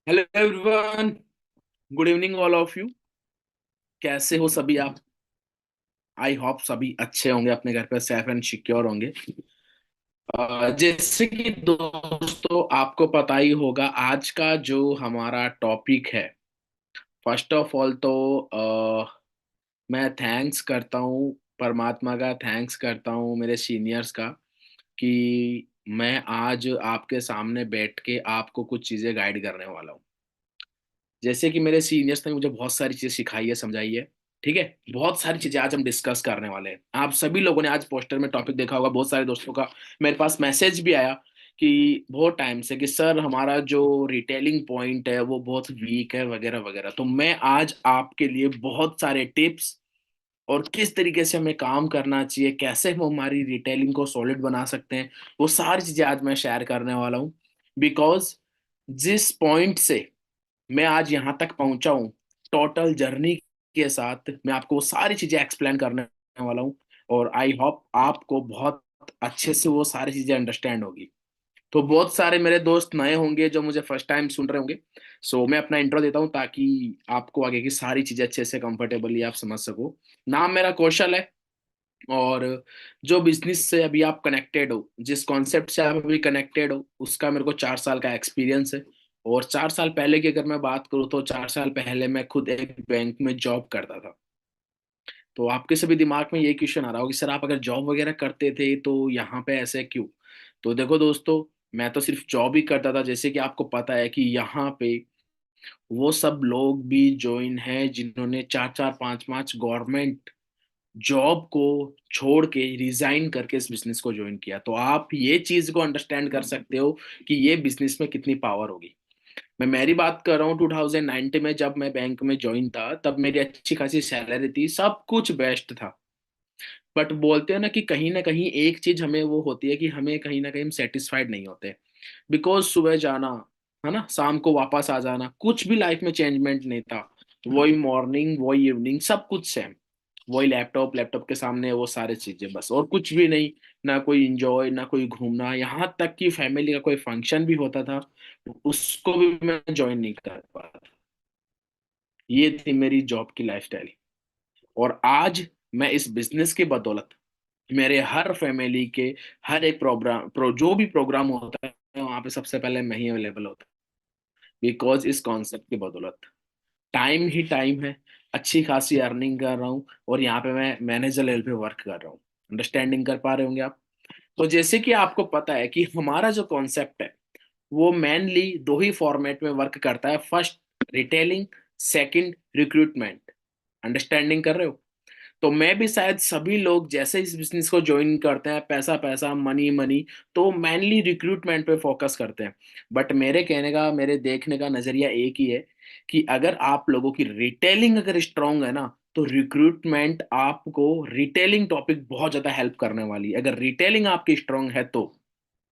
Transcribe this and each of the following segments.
Hello everyone. Good evening all of you. कैसे हो सभी आप? आई होप सभी अच्छे होंगे, अपने घर पे सेफ एंड सिक्योर होंगे। जैसे कि दोस्तों आपको पता ही होगा आज का जो हमारा टॉपिक है। फर्स्ट ऑफ ऑल तो मैं थैंक्स करता हूँ, परमात्मा का थैंक्स करता हूँ, मेरे सीनियर्स का, कि मैं आज आपके सामने बैठ के आपको कुछ चीजें गाइड करने वाला हूँ। जैसे कि मेरे सीनियर्स ने मुझे बहुत सारी चीजें सिखाई है, समझाई है। ठीक है, बहुत सारी चीजें आज हम डिस्कस करने वाले हैं। आप सभी लोगों ने आज पोस्टर में टॉपिक देखा होगा, बहुत सारे दोस्तों का मेरे पास मैसेज भी आया कि बहुत टाइम से कि सर हमारा जो रिटेलिंग पॉइंट है वो बहुत वीक है वगैरह वगैरह। तो मैं आज आपके लिए बहुत सारे टिप्स और किस तरीके से हमें काम करना चाहिए, कैसे हम हमारी रिटेलिंग को सॉलिड बना सकते हैं, वो सारी चीजें आज मैं शेयर करने वाला हूँ। बिकॉज जिस पॉइंट से मैं आज यहाँ तक पहुंचा हूँ, टोटल जर्नी के साथ मैं आपको वो सारी चीजें एक्सप्लेन करने वाला हूँ। और आई होप आपको बहुत अच्छे से वो सारी चीजें अंडरस्टैंड होगी। तो बहुत सारे मेरे दोस्त नए होंगे जो मुझे फर्स्ट टाइम सुन रहे होंगे। सो मैं अपना इंट्रो देता हूँ ताकि आपको आगे की सारी चीजें अच्छे से कंफर्टेबली आप समझ सको। नाम मेरा कौशल है। और जो बिजनेस से अभी आप कनेक्टेड हो, जिस कॉन्सेप्ट से आप अभी कनेक्टेड हो, उसका मेरे को 4 साल का एक्सपीरियंस है। और 4 साल पहले की अगर मैं बात करूँ तो 4 साल पहले मैं खुद एक बैंक में जॉब करता था। तो आपके सभी दिमाग में ये क्वेश्चन आ रहा होगा कि सर आप अगर जॉब वगैरह करते थे तो यहाँ पे ऐसे क्यों? तो देखो दोस्तों, मैं तो सिर्फ जॉब ही करता था। जैसे कि आपको पता है कि यहाँ पे वो सब लोग भी ज्वाइन हैं जिन्होंने चार चार पांच पांच गवर्नमेंट जॉब को छोड़ के रिजाइन करके इस बिजनेस को ज्वाइन किया। तो आप ये चीज को अंडरस्टैंड कर सकते हो कि ये बिजनेस में कितनी पावर होगी। मैं मेरी बात कर रहा हूँ 2019 में, जब मैं बैंक में ज्वाइन था तब मेरी अच्छी खासी सैलरी थी, सब कुछ बेस्ट था। बट बोलते हैं ना कहीं एक चीज हमें वो होती है कि हमें कहीं ना कहीं हम सेटिस्फाइड नहीं होते। बिकॉज सुबह जाना है ना, शाम को वापस आ जाना, कुछ भी लाइफ में चेंजमेंट नहीं था। वही मॉर्निंग वही इवनिंग, सब कुछ सेम। वही लैपटॉप, लैपटॉप के सामने वो सारी चीजें, बस और कुछ भी नहीं। ना कोई इंजॉय, ना कोई घूमना, यहाँ तक कि फैमिली का कोई फंक्शन भी होता था उसको भी मैं ज्वाइन नहीं कर पाता। ये थी मेरी जॉब की लाइफस्टाइल। और आज मैं इस बिजनेस की बदौलत मेरे हर फैमिली के हर एक जो भी प्रोग्राम होता है वहां पे सबसे पहले मैं ही अवेलेबल होता हूँ। बिकॉज इस कॉन्सेप्ट की बदौलत टाइम ही टाइम है, अच्छी खासी अर्निंग कर रहा हूँ और यहाँ पे मैं मैनेजर लेवल पे वर्क कर रहा हूँ। अंडरस्टैंडिंग कर पा रहे होंगे आप? तो जैसे कि आपको पता है कि हमारा जो कॉन्सेप्ट है वो मेनली दो ही फॉर्मेट में वर्क करता है। First retailing, second recruitment. Understanding कर रहे हो? तो मैं भी शायद सभी लोग जैसे इस बिजनेस को ज्वाइन करते हैं, पैसा पैसा मनी मनी, तो मेनली रिक्रूटमेंट पे फोकस करते हैं। बट मेरे कहने का, मेरे देखने का नजरिया एक ही है कि अगर आप लोगों की रिटेलिंग अगर स्ट्रांग है ना, तो रिक्रूटमेंट आपको रिटेलिंग टॉपिक बहुत ज्यादा हेल्प करने वाली है। अगर रिटेलिंग आपकी स्ट्रांग है तो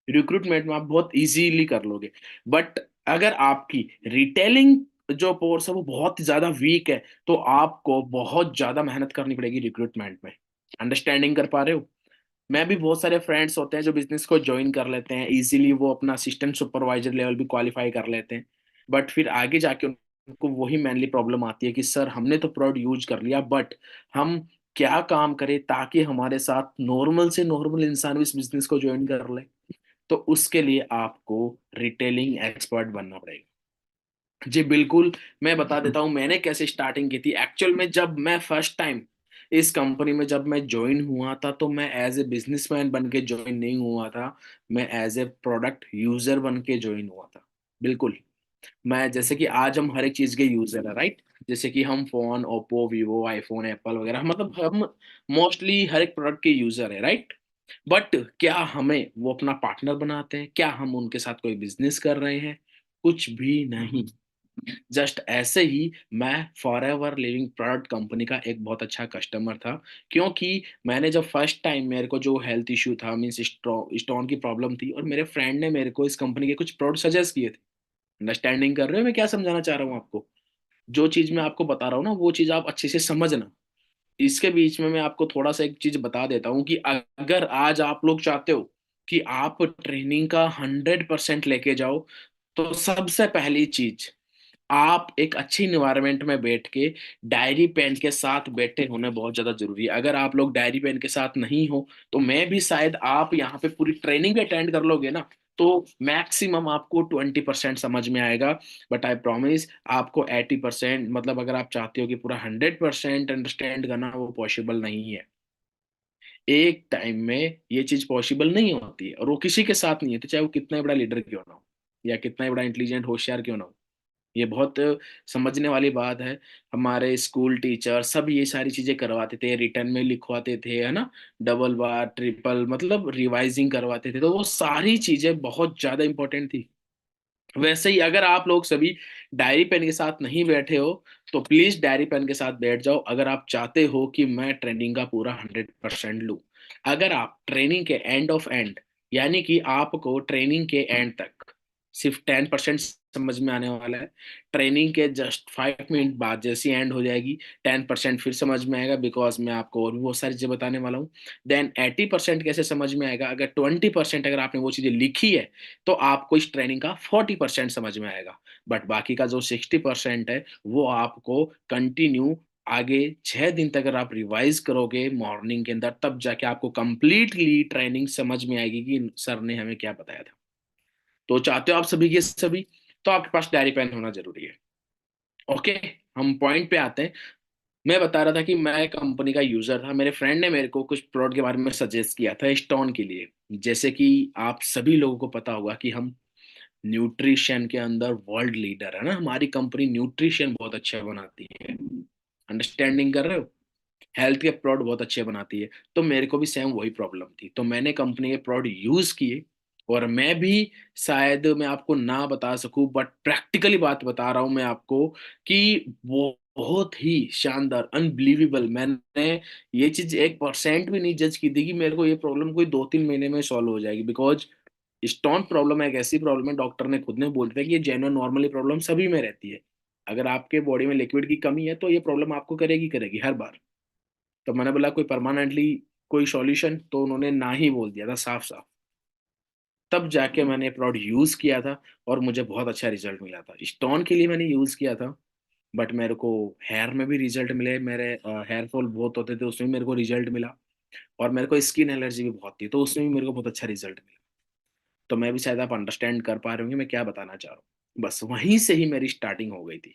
रिक्रूटमेंट में आप बहुत इजीली कर लोगे। बट अगर आपकी रिटेलिंग जो फोर्स है वो बहुत ज्यादा वीक है, तो आपको बहुत ज्यादा मेहनत करनी पड़ेगी रिक्रूटमेंट में। अंडरस्टैंडिंग कर पा रहे हो? मैं भी, बहुत सारे फ्रेंड्स होते हैं जो बिजनेस को ज्वाइन कर लेते हैं इजीली, वो अपना असिस्टेंट सुपरवाइजर लेवल भी क्वालिफाई कर लेते हैं। बट फिर आगे जाके उनको वही मेनली प्रॉब्लम आती है कि सर हमने तो प्रोडक्ट यूज कर लिया, बट हम क्या काम करें ताकि हमारे साथ नॉर्मल से नॉर्मल इंसान भी इस बिजनेस को ज्वाइन कर ले। तो उसके लिए आपको रिटेलिंग एक्सपर्ट बनना पड़ेगा। जी बिल्कुल। मैं बता देता हूँ मैंने कैसे स्टार्टिंग की थी। एक्चुअल में जब मैं फर्स्ट टाइम इस कंपनी में जब मैं ज्वाइन हुआ था तो मैं एज ए बिजनेसमैन बन के ज्वाइन नहीं हुआ था। मैं एज ए प्रोडक्ट यूजर बन के ज्वाइन हुआ था। बिल्कुल। मैं, जैसे कि आज हम हर एक चीज के यूजर है, राइट? जैसे कि हम phone, Oppo, Vivo, iPhone, Apple वगैरह, मतलब हम मोस्टली हर एक प्रोडक्ट के यूजर है, राइट? बट क्या हमें वो अपना पार्टनर बनाते हैं? क्या हम उनके साथ कोई बिजनेस कर रहे हैं? कुछ भी नहीं। जस्ट ऐसे ही मैं for ever living product company का एक बहुत अच्छा कस्टमर था। क्योंकि मैंने जब फर्स्ट टाइम, मेरे को जो हेल्थ इश्यू था, मीन्स स्टोन की प्रॉब्लम थी, और मेरे फ्रेंड ने मेरे को इस कंपनी के कुछ प्रोडक्ट सजेस्ट किए थे। अंडरस्टैंडिंग कर रहे हो मैं क्या समझाना चाह रहा हूँ आपको? जो चीज मैं आपको बता रहा हूँ ना वो चीज आप अच्छे से समझना। इसके बीच में मैं आपको थोड़ा सा एक चीज बता देता हूँ कि अगर आज आप लोग चाहते हो कि आप ट्रेनिंग का 100% लेके जाओ, तो सबसे पहली चीज आप एक अच्छी इन्वायरमेंट में बैठ के डायरी पेन के साथ बैठे होने बहुत ज्यादा जरूरी है। अगर आप लोग डायरी पेन के साथ नहीं हो तो मैं भी शायद, आप यहाँ पे पूरी ट्रेनिंग भी अटेंड कर लोगे ना तो मैक्सिमम आपको 20% समझ में आएगा। बट आई प्रॉमिस आपको 80%, मतलब अगर आप चाहते हो कि पूरा 100% अंडरस्टैंड करना, वो पॉसिबल नहीं है। एक टाइम में ये चीज पॉसिबल नहीं होती है, और वो किसी के साथ नहीं है, तो चाहे वो कितना ही बड़ा लीडर क्यों ना हो या कितना ही बड़ा इंटेलिजेंट होशियार क्यों ना हो। ये बहुत समझने वाली बात है। हमारे स्कूल टीचर सब ये सारी चीजें करवाते थे, रिटर्न में लिखवाते थे, है ना, डबल बार ट्रिपल, मतलब रिवाइजिंग करवाते थे, तो वो सारी चीजें बहुत ज्यादा इंपॉर्टेंट थी। वैसे ही अगर आप लोग सभी डायरी पेन के साथ नहीं बैठे हो तो प्लीज डायरी पेन के साथ बैठ जाओ, अगर आप चाहते हो कि मैं ट्रेनिंग का पूरा 100% लूं। अगर आप ट्रेनिंग के एंड ऑफ एंड, यानी कि आपको ट्रेनिंग के एंड तक सिर्फ 10% समझ में आने वाला है, ट्रेनिंग के जस्ट 5 मिनट बाद जैसी एंड हो जाएगी 10% फिर समझ में आएगा, बिकॉज मैं आपको और भी बहुत सारी चीजें बताने वाला हूँ। देन 80% कैसे समझ में आएगा, अगर 20% अगर आपने वो चीजें लिखी है तो आपको इस ट्रेनिंग का 40% समझ में आएगा। बट बाकी का जो 60% है वो आपको कंटिन्यू आगे 6 दिन तक अगर आप रिवाइज करोगे मॉर्निंग के अंदर, तब जाके आपको कंप्लीटली ट्रेनिंग समझ में आएगी कि सर ने हमें क्या बताया था। तो चाहते हो आप सभी के सभी, तो आपके पास डायरी पेन होना जरूरी है। ओके, हम पॉइंट पे आते हैं। मैं बता रहा था कि मैं कंपनी का यूजर था, मेरे फ्रेंड ने मेरे को कुछ प्रोडक्ट के बारे में सजेस्ट किया था स्टोन के लिए। जैसे कि आप सभी लोगों को पता होगा कि हम न्यूट्रिशन के अंदर वर्ल्ड लीडर है ना, हमारी कंपनी न्यूट्रिशन बहुत अच्छा बनाती है। अंडरस्टैंडिंग कर रहे हो, हेल्थ के प्रोडक्ट बहुत अच्छे बनाती है। तो मेरे को भी सेम वही प्रॉब्लम थी, तो मैंने कंपनी के प्रोडक्ट यूज किए। और मैं भी, शायद मैं आपको ना बता सकूं बट प्रैक्टिकली बात बता रहा हूं मैं आपको, कि वो बहुत ही शानदार, अनबिलीवेबल, मैंने ये चीज 1% भी नहीं जज की थी कि मेरे को ये प्रॉब्लम कोई 2-3 महीने में सॉल्व हो जाएगी। बिकॉज स्टोन प्रॉब्लम एक ऐसी प्रॉब्लम है, डॉक्टर ने खुद ने बोल दिया कि ये जेन्युइन नॉर्मली प्रॉब्लम सभी में रहती है। अगर आपके बॉडी में लिक्विड की कमी है तो ये प्रॉब्लम आपको करेगी करेगी हर बार। तो मैंने बोला कोई परमानेंटली कोई सॉल्यूशन, तो उन्होंने ना ही बोल दिया था साफ साफ। तब जाके मैंने प्रोडक्ट यूज किया था और मुझे बहुत अच्छा रिजल्ट मिला था। स्टोन के लिए मैंने यूज किया था, बट मेरे को हेयर में भी रिजल्ट मिले, मेरे हेयर फॉल बहुत होते थे उसमें भी मेरे को रिजल्ट मिला। और मेरे को स्किन एलर्जी भी बहुत थी तो उसमें भी मेरे को बहुत अच्छा रिजल्ट मिला। तो मैं भी, शायद आप अंडरस्टैंड कर पा रहे होंगे मैं क्या बताना चाह रहा हूँ। बस वहीं से ही मेरी स्टार्टिंग हो गई थी,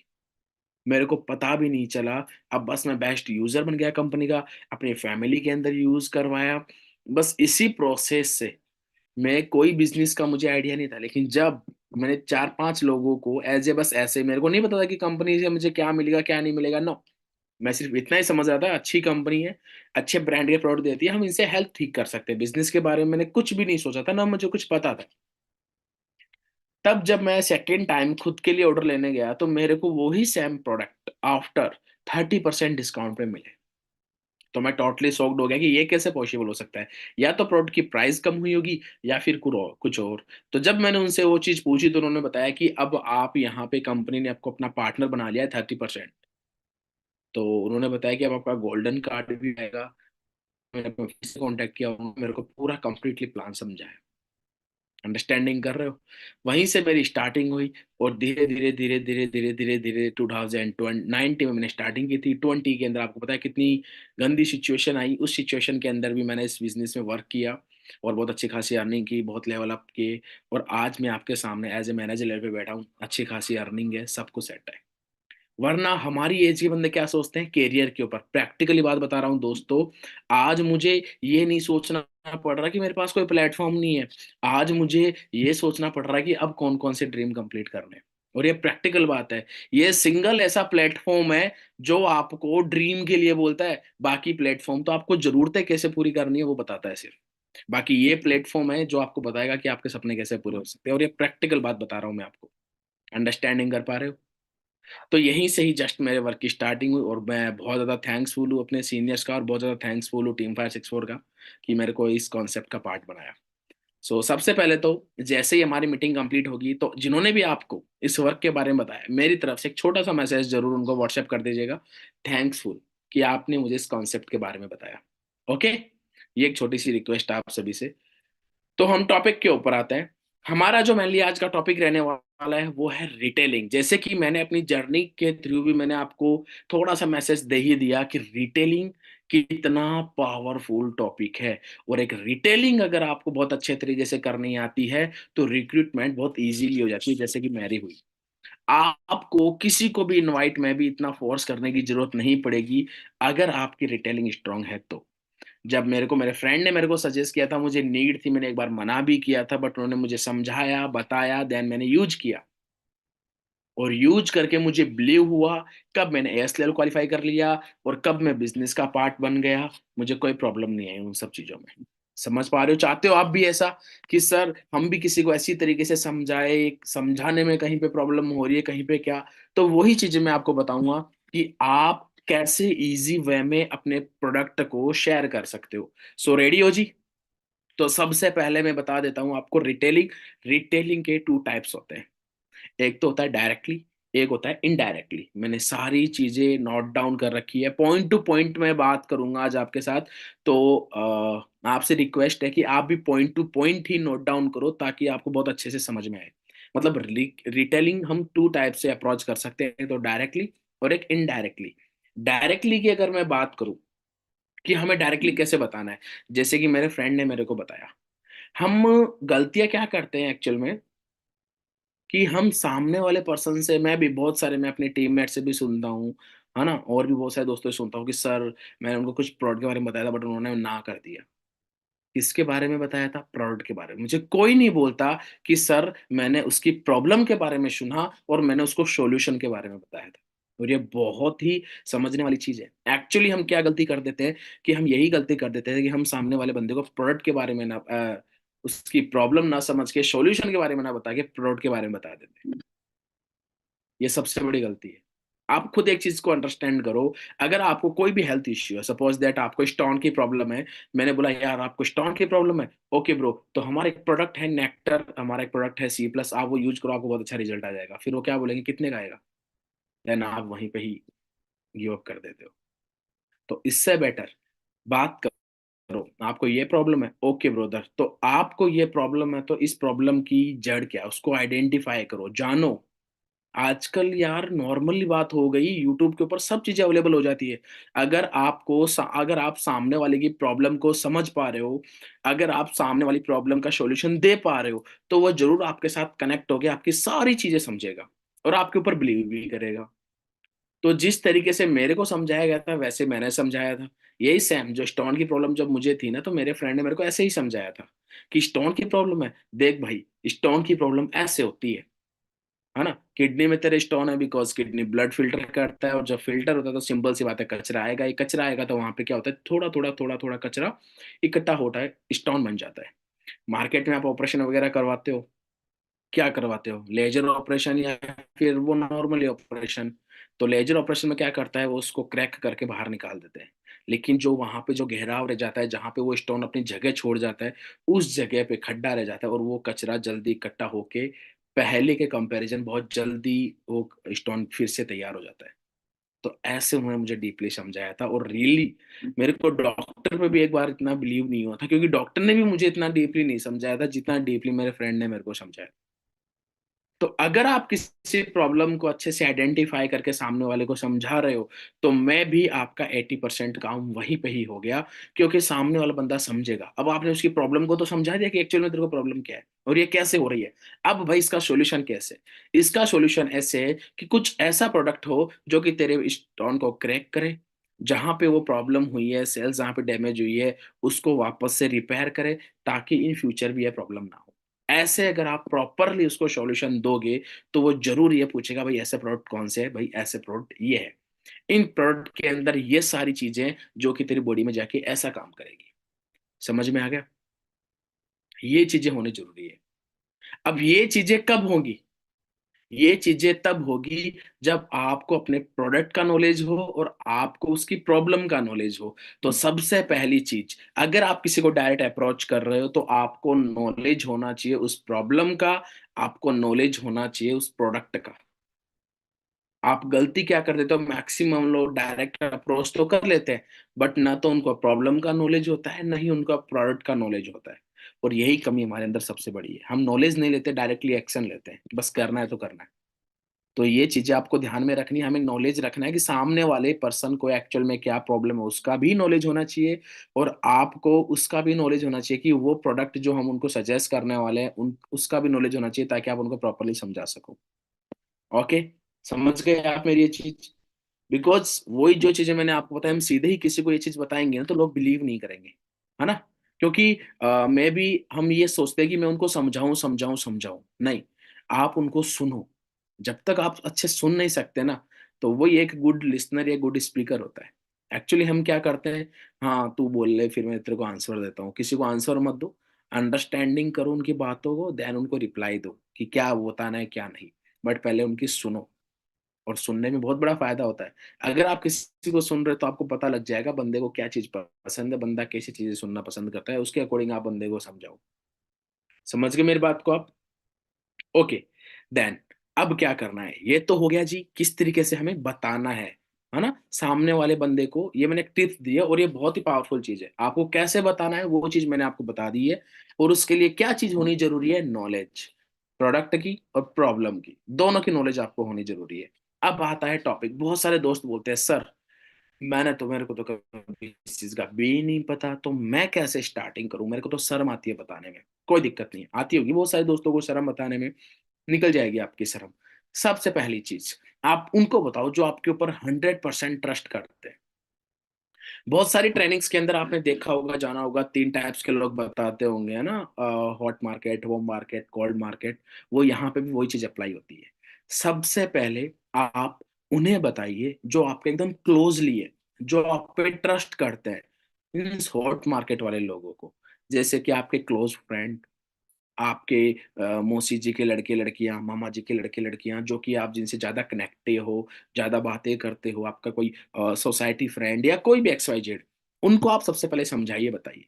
मेरे को पता भी नहीं चला। अब बस मैं बेस्ट यूजर बन गया कंपनी का, अपनी फैमिली के अंदर यूज करवाया। बस इसी प्रोसेस से, मैं कोई बिजनेस का मुझे आइडिया नहीं था, लेकिन जब मैंने 4-5 लोगों को एज ए, बस ऐसे, मेरे को नहीं पता था कि कंपनी से मुझे क्या मिलेगा क्या नहीं मिलेगा, नो। मैं सिर्फ इतना ही समझ रहा था अच्छी कंपनी है, अच्छे ब्रांड के प्रोडक्ट देती है, हम इनसे हेल्थ ठीक कर सकते हैं। बिजनेस के बारे में मैंने कुछ भी नहीं सोचा था, ना मुझे कुछ पता था। तब जब मैं सेकेंड टाइम खुद के लिए ऑर्डर लेने गया तो मेरे को वही सेम प्रोडक्ट आफ्टर 30% डिस्काउंट पे मिले। तो मैं टोटली शॉक्ड हो गया कि ये कैसे पॉसिबल हो सकता है। या तो प्रोडक्ट की प्राइस कम हुई होगी या फिर कुछ और। तो जब मैंने उनसे वो चीज पूछी तो उन्होंने बताया कि अब आप यहाँ पे, कंपनी ने आपको अपना पार्टनर बना लिया है 30%। तो उन्होंने बताया कि अब आपका गोल्डन कार्ड भी आएगा। मैंने अपने ऑफिस से कॉन्टेक्ट किया, उन्होंने मेरे को पूरा कंप्लीटली प्लान समझाया। अंडरस्टैंडिंग कर रहे हो, वहीं से मेरी स्टार्टिंग हुई। और धीरे धीरे धीरे धीरे धीरे धीरे धीरे 2019 में मैंने स्टार्टिंग की थी। 20 के अंदर आपको पता है कितनी गंदी सिचुएशन आई, उस सिचुएशन के अंदर भी मैंने इस बिजनेस में वर्क किया और बहुत अच्छी खासी अर्निंग की, बहुत लेवल अप किए। और आज मैं आपके सामने एज ए मैनेजर लेवल पे बैठा हूँ, अच्छी खासी अर्निंग है, सब कुछ सेट है। वरना हमारी एज के बंदे क्या सोचते हैं कैरियर के ऊपर, प्रैक्टिकली बात बता रहा हूँ दोस्तों। आज मुझे ये नहीं सोचना पड़ रहा कि मेरे पास कोई प्लेटफॉर्म नहीं है। आज मुझे ये सोचना पड़ रहा है कि अब कौन कौन से ड्रीम कंप्लीट करने हैं। और ये प्रैक्टिकल बात है, ये सिंगल ऐसा प्लेटफॉर्म है जो आपको ड्रीम के लिए बोलता है। बाकी प्लेटफॉर्म तो आपको जरूरतें कैसे पूरी करनी है वो बताता है सिर्फ। बाकी ये प्लेटफॉर्म है जो आपको बताएगा कि आपके सपने कैसे पूरे हो सकते हैं। और ये प्रैक्टिकल बात बता रहा हूँ मैं आपको। अंडरस्टैंडिंग कर पा रहे हो। तो यहीं से ही जस्ट मेरे वर्क की स्टार्टिंग हुई, और मैं बहुत ज़्यादा थैंक्सफुल हूँ अपने सीनियर्स का, और बहुत ज़्यादा थैंक्सफुल हूँ टीम 564 का, कि मेरे को इस कॉन्सेप्ट का पार्ट बनाया। सबसे पहले तो, जैसे ही हमारी मीटिंग कंप्लीट होगी तो जिन्होंने भी आपको इस वर्क के बारे में बताया, मेरी तरफ से एक छोटा सा मैसेज जरूर उनको व्हाट्सएप कर दीजिएगा, थैंक्सफुल कि आपने मुझे इस कॉन्सेप्ट के बारे में बताया। ओके, ये एक छोटी सी रिक्वेस्ट आप सभी से। तो हम टॉपिक के ऊपर आते हैं। हमारा जो मेनली आज का टॉपिक रहने वाला वाला है वो है रिटेलिंग। जैसे कि मैंने अपनी जर्नी के थ्रू भी मैंने आपको थोड़ा सा मैसेज दे ही दिया कि रिटेलिंग कितना पावरफुल टॉपिक है। और एक रिटेलिंग अगर आपको बहुत अच्छे तरीके से करनी आती है तो रिक्रूटमेंट बहुत इजीली हो जाती है, जैसे कि मेरी हुई। आपको किसी को भी इनवाइट में भी इतना फोर्स करने की जरूरत नहीं पड़ेगी अगर आपकी रिटेलिंग स्ट्रांग है तो। जब मेरे को मेरे फ्रेंड ने मेरे को सजेस्ट किया था, मुझे नीड थी, मैंने एक बार मना भी किया था, बट उन्होंने मुझे समझाया, बताया, देन मैंने यूज किया। और यूज करके मुझे बिलीव हुआ, कब मैंने एएस लेवल क्वालिफाई कर लिया और कब मैं बिजनेस का पार्ट बन गया। मुझे कोई प्रॉब्लम नहीं आई उन सब चीजों में। समझ पा रहे हो? चाहते हो आप भी ऐसा कि सर हम भी किसी को ऐसी तरीके से समझाए, समझाने में कहीं पे प्रॉब्लम हो रही है, कहीं पे क्या, तो वही चीजें मैं आपको बताऊंगा कि आप कैसे इजी वे में अपने प्रोडक्ट को शेयर कर सकते हो। सो रेडी हो जी? तो सबसे पहले मैं बता देता हूँ आपको, रिटेलिंग रिटेलिंग के टू टाइप्स होते हैं। एक तो होता है डायरेक्टली, एक होता है इनडायरेक्टली। मैंने सारी चीजें नोट डाउन कर रखी है, पॉइंट टू पॉइंट मैं बात करूंगा आज आपके साथ। तो आपसे रिक्वेस्ट है कि आप भी पॉइंट टू पॉइंट ही नोट डाउन करो ताकि आपको बहुत अच्छे से समझ में आए। मतलब रिटेलिंग हम टू टाइप से अप्रोच कर सकते हैं, तो डायरेक्टली और एक इनडायरेक्टली। डायरेक्टली की अगर मैं बात करूं कि हमें डायरेक्टली कैसे बताना है, जैसे कि मेरे फ्रेंड ने मेरे को बताया, हम गलतियां क्या करते हैं एक्चुअल में कि हम सामने वाले पर्सन से, मैं भी बहुत सारे, मैं अपने टीममेट से भी सुनता हूँ, है ना, और भी बहुत सारे दोस्तों से सुनता हूँ कि सर मैंने उनको कुछ प्रोडक्ट के बारे में बताया था बट उन्होंने ना कर दिया। किसके बारे में बताया था? प्रोडक्ट के बारे में। मुझे कोई नहीं बोलता कि सर मैंने उसकी प्रॉब्लम के बारे में सुना और मैंने उसको सॉल्यूशन के बारे में बताया था। और ये बहुत ही समझने वाली चीज है। एक्चुअली हम क्या गलती कर देते हैं कि हम यही गलती कर देते हैं कि हम सामने वाले बंदे को प्रोडक्ट के बारे में ना उसकी प्रॉब्लम ना समझ के सॉल्यूशन के बारे में ना बता के प्रोडक्ट के बारे में बता देते हैं। ये सबसे बड़ी गलती है। आप खुद एक चीज को अंडरस्टैंड करो। अगर आपको कोई भी हेल्थ इश्यू है, सपोज दैट आपको स्टोन की प्रॉब्लम है, मैंने बोला यार आपको स्टोन की प्रॉब्लम है, ओके ब्रो, तो हमारा एक प्रोडक्ट है नेक्टर, हमारा एक प्रोडक्ट है सी प्लस, आप वो यूज करो, आपको बहुत अच्छा रिजल्ट आ जाएगा। फिर वो क्या बोलेंगे कितने का आएगा, देन आप वहीं पे ही गिव अप कर देते हो। तो इससे बेटर बात करो, आपको ये प्रॉब्लम है, ओके ब्रदर, तो आपको ये प्रॉब्लम है तो इस प्रॉब्लम की जड़ क्या है उसको आइडेंटिफाई करो, जानो। आजकल यार नॉर्मली बात हो गई, यूट्यूब के ऊपर सब चीजें अवेलेबल हो जाती है। अगर आप सामने वाले की प्रॉब्लम को समझ पा रहे हो, अगर आप सामने वाली प्रॉब्लम का सॉल्यूशन दे पा रहे हो, तो वो जरूर आपके साथ कनेक्ट होके आपकी सारी चीजें समझेगा और आपके ऊपर बिलीव भी करेगा। तो जिस तरीके से मेरे को समझाया गया था वैसे मैंने समझाया था। यही सेम जो स्टोन की प्रॉब्लम जब मुझे थी ना, तो मेरे फ्रेंड ने मेरे को ऐसे ही समझाया था कि स्टोन की प्रॉब्लम है, देख भाई स्टोन की प्रॉब्लम ऐसे होती है ना, किडनी में तेरे स्टोन है बिकॉज किडनी ब्लड फिल्टर करता है, और जब फिल्टर होता है तो सिंपल सी बात है कचरा आएगा, ये कचरा आएगा तो वहां पे क्या होता है, थोड़ा थोड़ा थोड़ा थोड़ा कचरा इकट्ठा होता है, स्टोन बन जाता है। मार्केट में आप ऑपरेशन वगैरह करवाते हो, क्या करवाते हो, लेजर ऑपरेशन या फिर वो नॉर्मली ऑपरेशन। तो लेजर ऑपरेशन में क्या करता है, वो उसको क्रैक करके बाहर निकाल देते हैं। लेकिन जो वहां पे जो गहराव रह जाता है, जहां पे वो स्टोन अपनी जगह छोड़ जाता है, उस जगह पे खड्डा रह जाता है और वो कचरा जल्दी इकट्ठा होके पहले के कंपैरिजन बहुत जल्दी वो स्टोन फिर से तैयार हो जाता है। तो ऐसे उन्होंने मुझे डीपली समझाया था, और रियली मेरे को डॉक्टर पे भी एक बार इतना बिलीव नहीं हुआ था, क्योंकि डॉक्टर ने भी मुझे इतना डीपली नहीं समझाया था जितना डीपली मेरे फ्रेंड ने मेरे को समझाया। तो अगर आप किसी प्रॉब्लम को अच्छे से आइडेंटिफाई करके सामने वाले को समझा रहे हो, तो मैं भी आपका 80% काम वहीं पे ही हो गया, क्योंकि सामने वाला बंदा समझेगा। अब आपने उसकी प्रॉब्लम को तो समझा दिया कि एक्चुअल में तेरे को प्रॉब्लम क्या है और ये कैसे हो रही है। अब भाई इसका सॉल्यूशन कैसे? इसका सॉल्यूशन ऐसे है कि कुछ ऐसा प्रोडक्ट हो जो कि तेरे स्टोन को क्रैक करे, जहां पे वो प्रॉब्लम हुई है, सेल्स जहां पे डैमेज हुई है, उसको वापस से रिपेयर करे, ताकि इन फ्यूचर भी ये प्रॉब्लम ना हो। ऐसे अगर आप प्रॉपरली उसको सॉल्यूशन दोगे, तो वो जरूर ये पूछेगा भाई ऐसे प्रोडक्ट कौन से है, भाई ऐसे प्रोडक्ट ये है, इन प्रोडक्ट के अंदर ये सारी चीजें जो कि तेरी बॉडी में जाके ऐसा काम करेगी। समझ में आ गया? ये चीजें होनी जरूरी है। अब ये चीजें कब होंगी? ये चीजें तब होगी जब आपको अपने प्रोडक्ट का नॉलेज हो और आपको उसकी प्रॉब्लम का नॉलेज हो। तो सबसे पहली चीज, अगर आप किसी को डायरेक्ट अप्रोच कर रहे हो, तो आपको नॉलेज होना चाहिए उस प्रॉब्लम का, आपको नॉलेज होना चाहिए उस प्रोडक्ट का। आप गलती क्या कर देते हो, मैक्सिमम लोग डायरेक्ट अप्रोच तो कर लेते हैं, बट ना तो उनको प्रॉब्लम का नॉलेज होता है, ना ही उनका प्रोडक्ट का नॉलेज होता है। और यही कमी हमारे अंदर सबसे बड़ी है, हम नॉलेज नहीं लेते, डायरेक्टली एक्शन लेते हैं, बस करना है तो करना है। तो ये चीजें आपको ध्यान में रखनी है, हमें नॉलेज रखना है कि सामने वाले पर्सन को एक्चुअल में क्या प्रॉब्लम है, उसका भी नॉलेज होना चाहिए, और आपको उसका भी नॉलेज होना चाहिए कि वो प्रोडक्ट जो हम उनको सजेस्ट करने वाले हैं उन उसका भी नॉलेज होना चाहिए, ताकि आप उनको प्रॉपरली समझा सको। ओके, समझ गए आप मेरी ये चीज? बिकॉज वही जो चीजें मैंने आपको बताया, हम सीधे ही किसी को ये चीज बताएंगे ना तो लोग बिलीव नहीं करेंगे, है ना? क्योंकि मैं भी, हम ये सोचते हैं कि मैं उनको समझाऊं समझाऊं समझाऊं, नहीं, आप उनको सुनो। जब तक आप अच्छे सुन नहीं सकते ना, तो वही एक गुड लिसनर या गुड स्पीकर होता है। एक्चुअली हम क्या करते हैं, हाँ तू बोल ले, फिर मैं तेरे को आंसर देता हूँ। किसी को आंसर मत दो, अंडरस्टैंडिंग करो उनकी बातों को, देन उनको रिप्लाई दो कि क्या वो बताना है क्या नहीं। बट पहले उनकी सुनो, और सुनने में बहुत बड़ा फायदा होता है। अगर आप किसी को सुन रहे हो तो आपको पता लग जाएगा बंदे को क्या चीज पसंद है, बंदा कैसी चीजें सुनना पसंद करता है, उसके अकॉर्डिंग आप बंदे को समझाओ। समझ गए मेरी बात को आप? ओके, देन अब क्या करना है, ये तो हो गया जी किस तरीके से हमें बताना है ना, सामने वाले बंदे को। ये मैंने एक टिप्स दी है, और ये बहुत ही पावरफुल चीज है। आपको कैसे बताना है वो चीज मैंने आपको बता दी है। और उसके लिए क्या चीज होनी जरूरी है, नॉलेज, प्रोडक्ट की और प्रॉब्लम की, दोनों की नॉलेज आपको होनी जरूरी है। अब आता है टॉपिक, बहुत सारे दोस्त बोलते हैं सर, मेरे को तो कभी इस चीज का भी नहीं पता, तो मैं कैसे स्टार्टिंग करूं, मेरे को तो शर्म आती है बताने में। कोई दिक्कत नहीं, आती होगी बहुत सारे दोस्तों को शर्म बताने में, निकल जाएगी आपकी शर्म। सबसे पहली चीज, आप उनको बताओ जो आपके ऊपर 100% ट्रस्ट करते हैं। बहुत सारी ट्रेनिंग्स के अंदर आपने देखा होगा, जाना होगा, 3 टाइप्स के लोग बताते होंगे, है ना? Hot market, home market, cold market. वो यहाँ पे भी वही चीज अप्लाई होती है। सबसे पहले आप उन्हें बताइए जो आपके एकदम क्लोजली है, जो आप पे ट्रस्ट करते हैं, मीन्स हॉट मार्केट वाले लोगों को। जैसे कि आपके क्लोज फ्रेंड, आपके मौसी जी के लड़के लड़कियां, मामा जी के लड़के लड़कियां, जो कि आप जिनसे ज्यादा कनेक्टेड हो, ज्यादा बातें करते हो, आपका कोई सोसाइटी फ्रेंड या कोई भी XYZ, उनको आप सबसे पहले समझाइए, बताइए।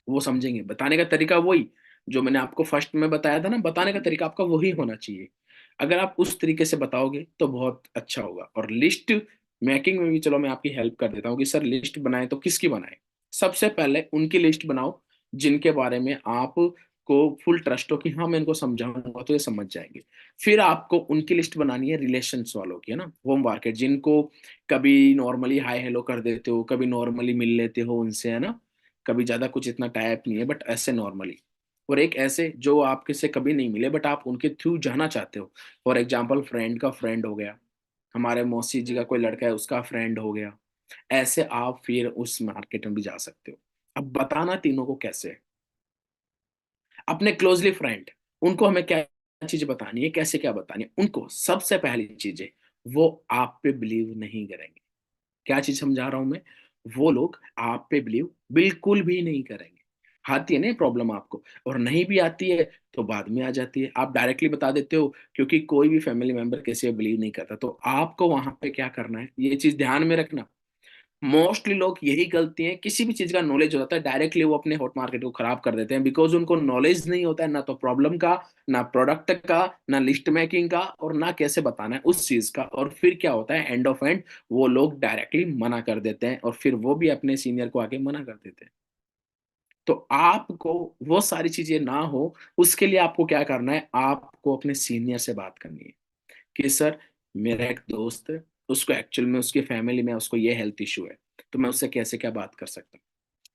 वो समझेंगे। बताने का तरीका वही जो मैंने आपको फर्स्ट में बताया था ना, बताने का तरीका आपका वही होना चाहिए। अगर आप उस तरीके से बताओगे तो बहुत अच्छा होगा। और लिस्ट मेकिंग में भी चलो मैं आपकी हेल्प कर देता हूँ कि सर लिस्ट बनाए तो किसकी बनाए। सबसे पहले उनकी लिस्ट बनाओ जिनके बारे में आप को फुल ट्रस्ट हो कि हाँ मैं इनको समझाऊंगा तो ये समझ जाएंगे। फिर आपको उनकी लिस्ट बनानी है रिलेशंस वालों की, है ना, होम मार्केट, जिनको कभी नॉर्मली हाय हेलो कर देते हो, कभी नॉर्मली मिल लेते हो उनसे, है ना, कभी ज्यादा कुछ इतना टाइप नहीं है बट ऐसे नॉर्मली। और एक ऐसे जो आपके से कभी नहीं मिले बट आप उनके थ्रू जाना चाहते हो। फॉर एग्जाम्पल फ्रेंड का फ्रेंड हो गया, हमारे मौसी जी का कोई लड़का है उसका फ्रेंड हो गया। ऐसे आप फिर उस मार्केट में भी जा सकते हो। अब बताना तीनों को कैसे है। अपने क्लोजली फ्रेंड, उनको हमें क्या चीज बतानी है, कैसे क्या बतानी है उनको, सबसे पहली चीज है वो आप पे बिलीव नहीं करेंगे। क्या चीज समझा रहा हूं मैं? वो लोग आप पे बिलीव बिल्कुल भी नहीं करेंगे। आती है ना प्रॉब्लम आपको, और नहीं भी आती है तो बाद में आ जाती है, आप डायरेक्टली बता देते हो, क्योंकि कोई भी फैमिली मेंबर किसी पे बिलीव नहीं करता। तो आपको वहां पे क्या करना है, ये चीज ध्यान में रखना। मोस्टली लोग यही गलती है, किसी भी चीज का नॉलेज होता है डायरेक्टली वो अपने हॉट मार्केट को खराब कर देते हैं, बिकॉज उनको नॉलेज नहीं होता है ना तो प्रॉब्लम का, ना प्रोडक्ट का, ना लिस्ट मेकिंग का, और ना कैसे बताना है उस चीज का। और फिर क्या होता है, एंड ऑफ एंड वो लोग डायरेक्टली मना कर देते हैं, और फिर वो भी अपने सीनियर को आके मना कर देते हैं। तो आपको वो सारी चीजें ना हो, उसके लिए आपको क्या करना है, आपको अपने सीनियर से बात करनी है कि सर मेरा एक दोस्त है, उसको एक्चुअल में उसकी फैमिली में उसको ये हेल्थ इशू है, तो मैं उससे कैसे क्या बात कर सकता हूँ।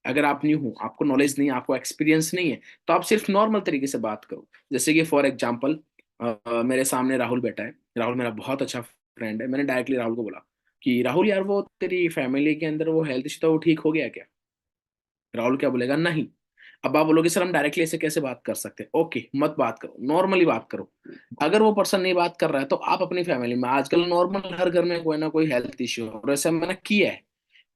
अगर आप न्यू हो, आपको नॉलेज नहीं है, आपको एक्सपीरियंस नहीं है, तो आप सिर्फ नॉर्मल तरीके से बात करो। जैसे कि फॉर एग्जाम्पल मेरे सामने राहुल बैठा है, राहुल मेरा बहुत अच्छा फ्रेंड है, मैंने डायरेक्टली राहुल को बोला कि राहुल यार वो तेरी फैमिली के अंदर वो हेल्थ इशू था, वो ठीक हो गया क्या? राहुल क्या बोलेगा, नहीं। अब आप बोलोगे सर हम डायरेक्टली ऐसे कैसे बात कर सकते हैं? ओके, मत बात करो, नॉर्मली बात करो। अगर वो पर्सन नहीं बात कर रहा है तो आप अपनी फैमिली में, आजकल नॉर्मल हर घर में कोई ना कोई हेल्थ इश्यू है, और ऐसा मैंने किया है।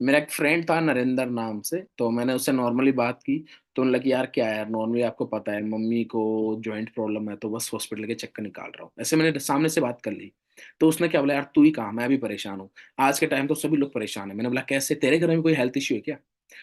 मेरा एक फ्रेंड था नरेंद्र नाम से, तो मैंने उससे नॉर्मली बात की। तो उन्होंने लगी यार क्या है यार, नॉर्मली आपको पता है मम्मी को जॉइंट प्रॉब्लम है, तो बस हॉस्पिटल के चक्कर निकाल रहा हूँ, ऐसे मैंने सामने से बात कर ली। तो उसने क्या बोला, यार तू ही कहा, मैं भी परेशान हूँ। आज के टाइम तो सभी लोग परेशान है। मैंने बोला कैसे, तेरे घर में कोई हेल्थ इश्यू है क्या?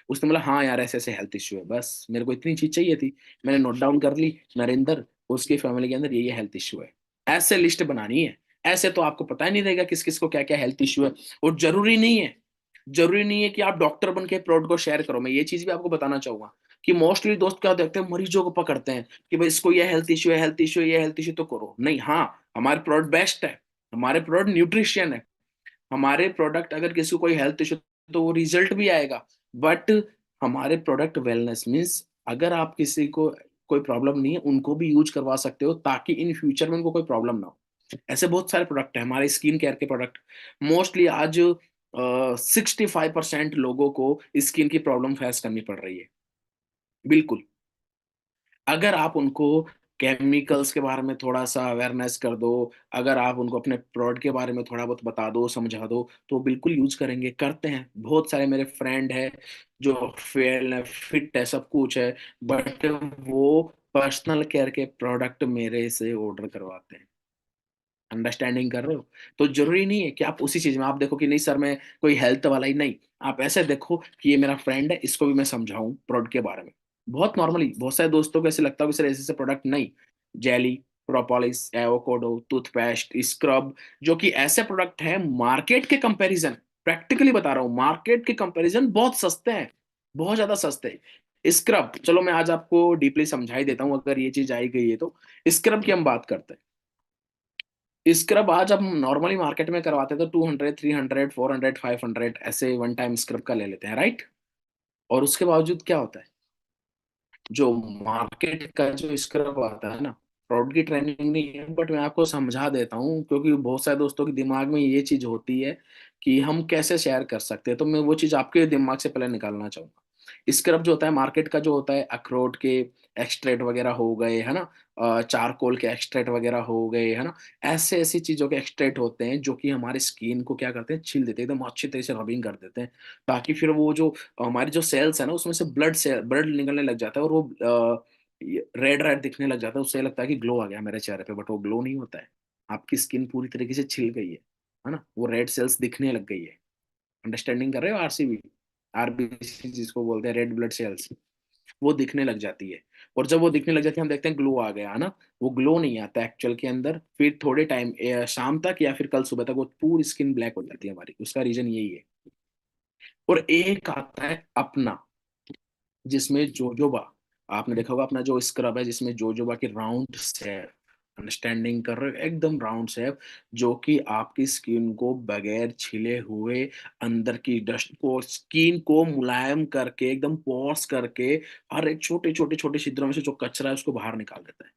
उसने बोला हाँ यार ऐसे ऐसे हेल्थ इश्यू है, बस मेरे को इतनी चीज चाहिए थी, मैंने नोट डाउन कर ली, नरेंद्र उसकी फैमिली के अंदर ये हेल्थ इश्यू है। ऐसे लिस्ट बनानी है, ऐसे तो आपको पता ही नहीं रहेगा किस किस को क्या क्या हेल्थ इश्यू है। और जरूरी नहीं है कि आप डॉक्टर बन के प्रोडक्ट को शेयर करो। मैं ये चीज भी आपको बताना चाहूंगा कि मोस्टली दोस्त क्या देखते हैं, मरीजों को पकड़ते हैं कि भाई इसको ये हेल्थ इश्यू है, हेल्थ इश्यू है, ये हेल्थ इश्यू तो करो नहीं। हाँ, हमारे प्रोडक्ट बेस्ट है, हमारे प्रोडक्ट न्यूट्रिशियन है, हमारे प्रोडक्ट अगर किसी को कोई हेल्थ इशू तो वो रिजल्ट भी आएगा। बट हमारे प्रोडक्ट वेलनेस मीन्स अगर आप किसी को कोई प्रॉब्लम नहीं है उनको भी यूज करवा सकते हो ताकि इन फ्यूचर में उनको कोई प्रॉब्लम ना हो। ऐसे बहुत सारे प्रोडक्ट हैं हमारे स्किन केयर के प्रोडक्ट। मोस्टली आज 65% लोगों को स्किन की प्रॉब्लम फेस करनी पड़ रही है। बिल्कुल। अगर आप उनको केमिकल्स के बारे में थोड़ा सा अवेयरनेस कर दो, अगर आप उनको अपने प्रोडक्ट के बारे में थोड़ा बहुत बता दो, समझा दो, तो बिल्कुल यूज करेंगे। करते हैं, बहुत सारे मेरे फ्रेंड है जो फेल है, फिट है, सब कुछ है, बट वो पर्सनल केयर के प्रोडक्ट मेरे से ऑर्डर करवाते हैं। अंडरस्टैंडिंग कर रहे हो? तो जरूरी नहीं है कि आप उसी चीज में आप देखो कि नहीं सर मैं कोई हेल्थ वाला ही नहीं। आप ऐसे देखो कि ये मेरा फ्रेंड है, इसको भी मैं समझाऊं प्रोडक्ट के बारे में। बहुत नॉर्मली बहुत सारे दोस्तों को ऐसे लगता है कि सर ऐसे ऐसे प्रोडक्ट नहीं। Jelly, propolis, avocado, toothpaste, scrub, जो कि ऐसे प्रोडक्ट है मार्केट के कंपैरिजन, प्रैक्टिकली बता रहा हूँ, मार्केट के कंपैरिजन बहुत सस्ते हैं, बहुत ज्यादा सस्ते हैं। स्क्रब चलो मैं आज आपको डीपली समझा ही देता हूँ अगर ये चीज आई गई है तो। स्क्रब की हम बात करते हैं। स्क्रब आज हम नॉर्मली मार्केट में करवाते तो 200, 300, 400, 500 ऐसे वन टाइम स्क्रब का ले लेते हैं, राइट? और उसके बावजूद क्या होता है, जो मार्केट का जो स्क्रब आता है ना, प्रोडक्ट की ट्रेनिंग नहीं है बट मैं आपको समझा देता हूँ क्योंकि बहुत सारे दोस्तों के दिमाग में ये चीज होती है कि हम कैसे शेयर कर सकते हैं, तो मैं वो चीज आपके दिमाग से पहले निकालना चाहूंगा। स्क्रब जो होता है मार्केट का, जो होता है अखरोट के एक्सट्रैक्ट वगैरह हो गए है ना, चारकोल के एक्सट्रैक्ट वगैरह हो गए है ना, ऐसे ऐसी चीजों के एक्सट्रैक्ट होते हैं जो कि हमारे स्किन को क्या करते हैं, छील देते हैं, एकदम अच्छी तरह से रबिंग कर देते हैं, ताकि फिर वो जो हमारी जो सेल्स है ना उसमें से ब्लड निकलने लग जाता है और वो रेड रेड दिखने लग जाता है। उससे लगता है कि ग्लो आ गया मेरे चेहरे पे, बट वो ग्लो नहीं होता है। आपकी स्किन पूरी तरीके से छिल गई है ना, वो रेड सेल्स दिखने लग गई है। अंडरस्टैंडिंग कर रहे हो? आरसीबी, आरबीसी जिसको बोलते हैं रेड ब्लड सेल्स, वो दिखने लग जाती है। और जब वो दिखने लग जाती है हम देखते हैं ग्लो आ गया है ना। वो ग्लो नहीं आता एक्चुअल के अंदर, फिर थोड़े टाइम शाम तक या फिर कल सुबह तक वो पूरी स्किन ब्लैक हो जाती है हमारी। उसका रीजन यही है। और एक आता है अपना, जिसमें जोजोबा, आपने देखा होगा अपना जो स्क्रब है जिसमें जोजोबा की राउंड शेप, अंडरस्टैंडिंग कर रहे हो, एकदम राउंड शेप, जो कि आपकी स्किन को बगैर छिले हुए अंदर की डस्ट को, स्किन को मुलायम करके एकदम पॉर्स करके हर एक छोटे छोटे छोटे छिद्रों में से जो कचरा है उसको बाहर निकाल देता है।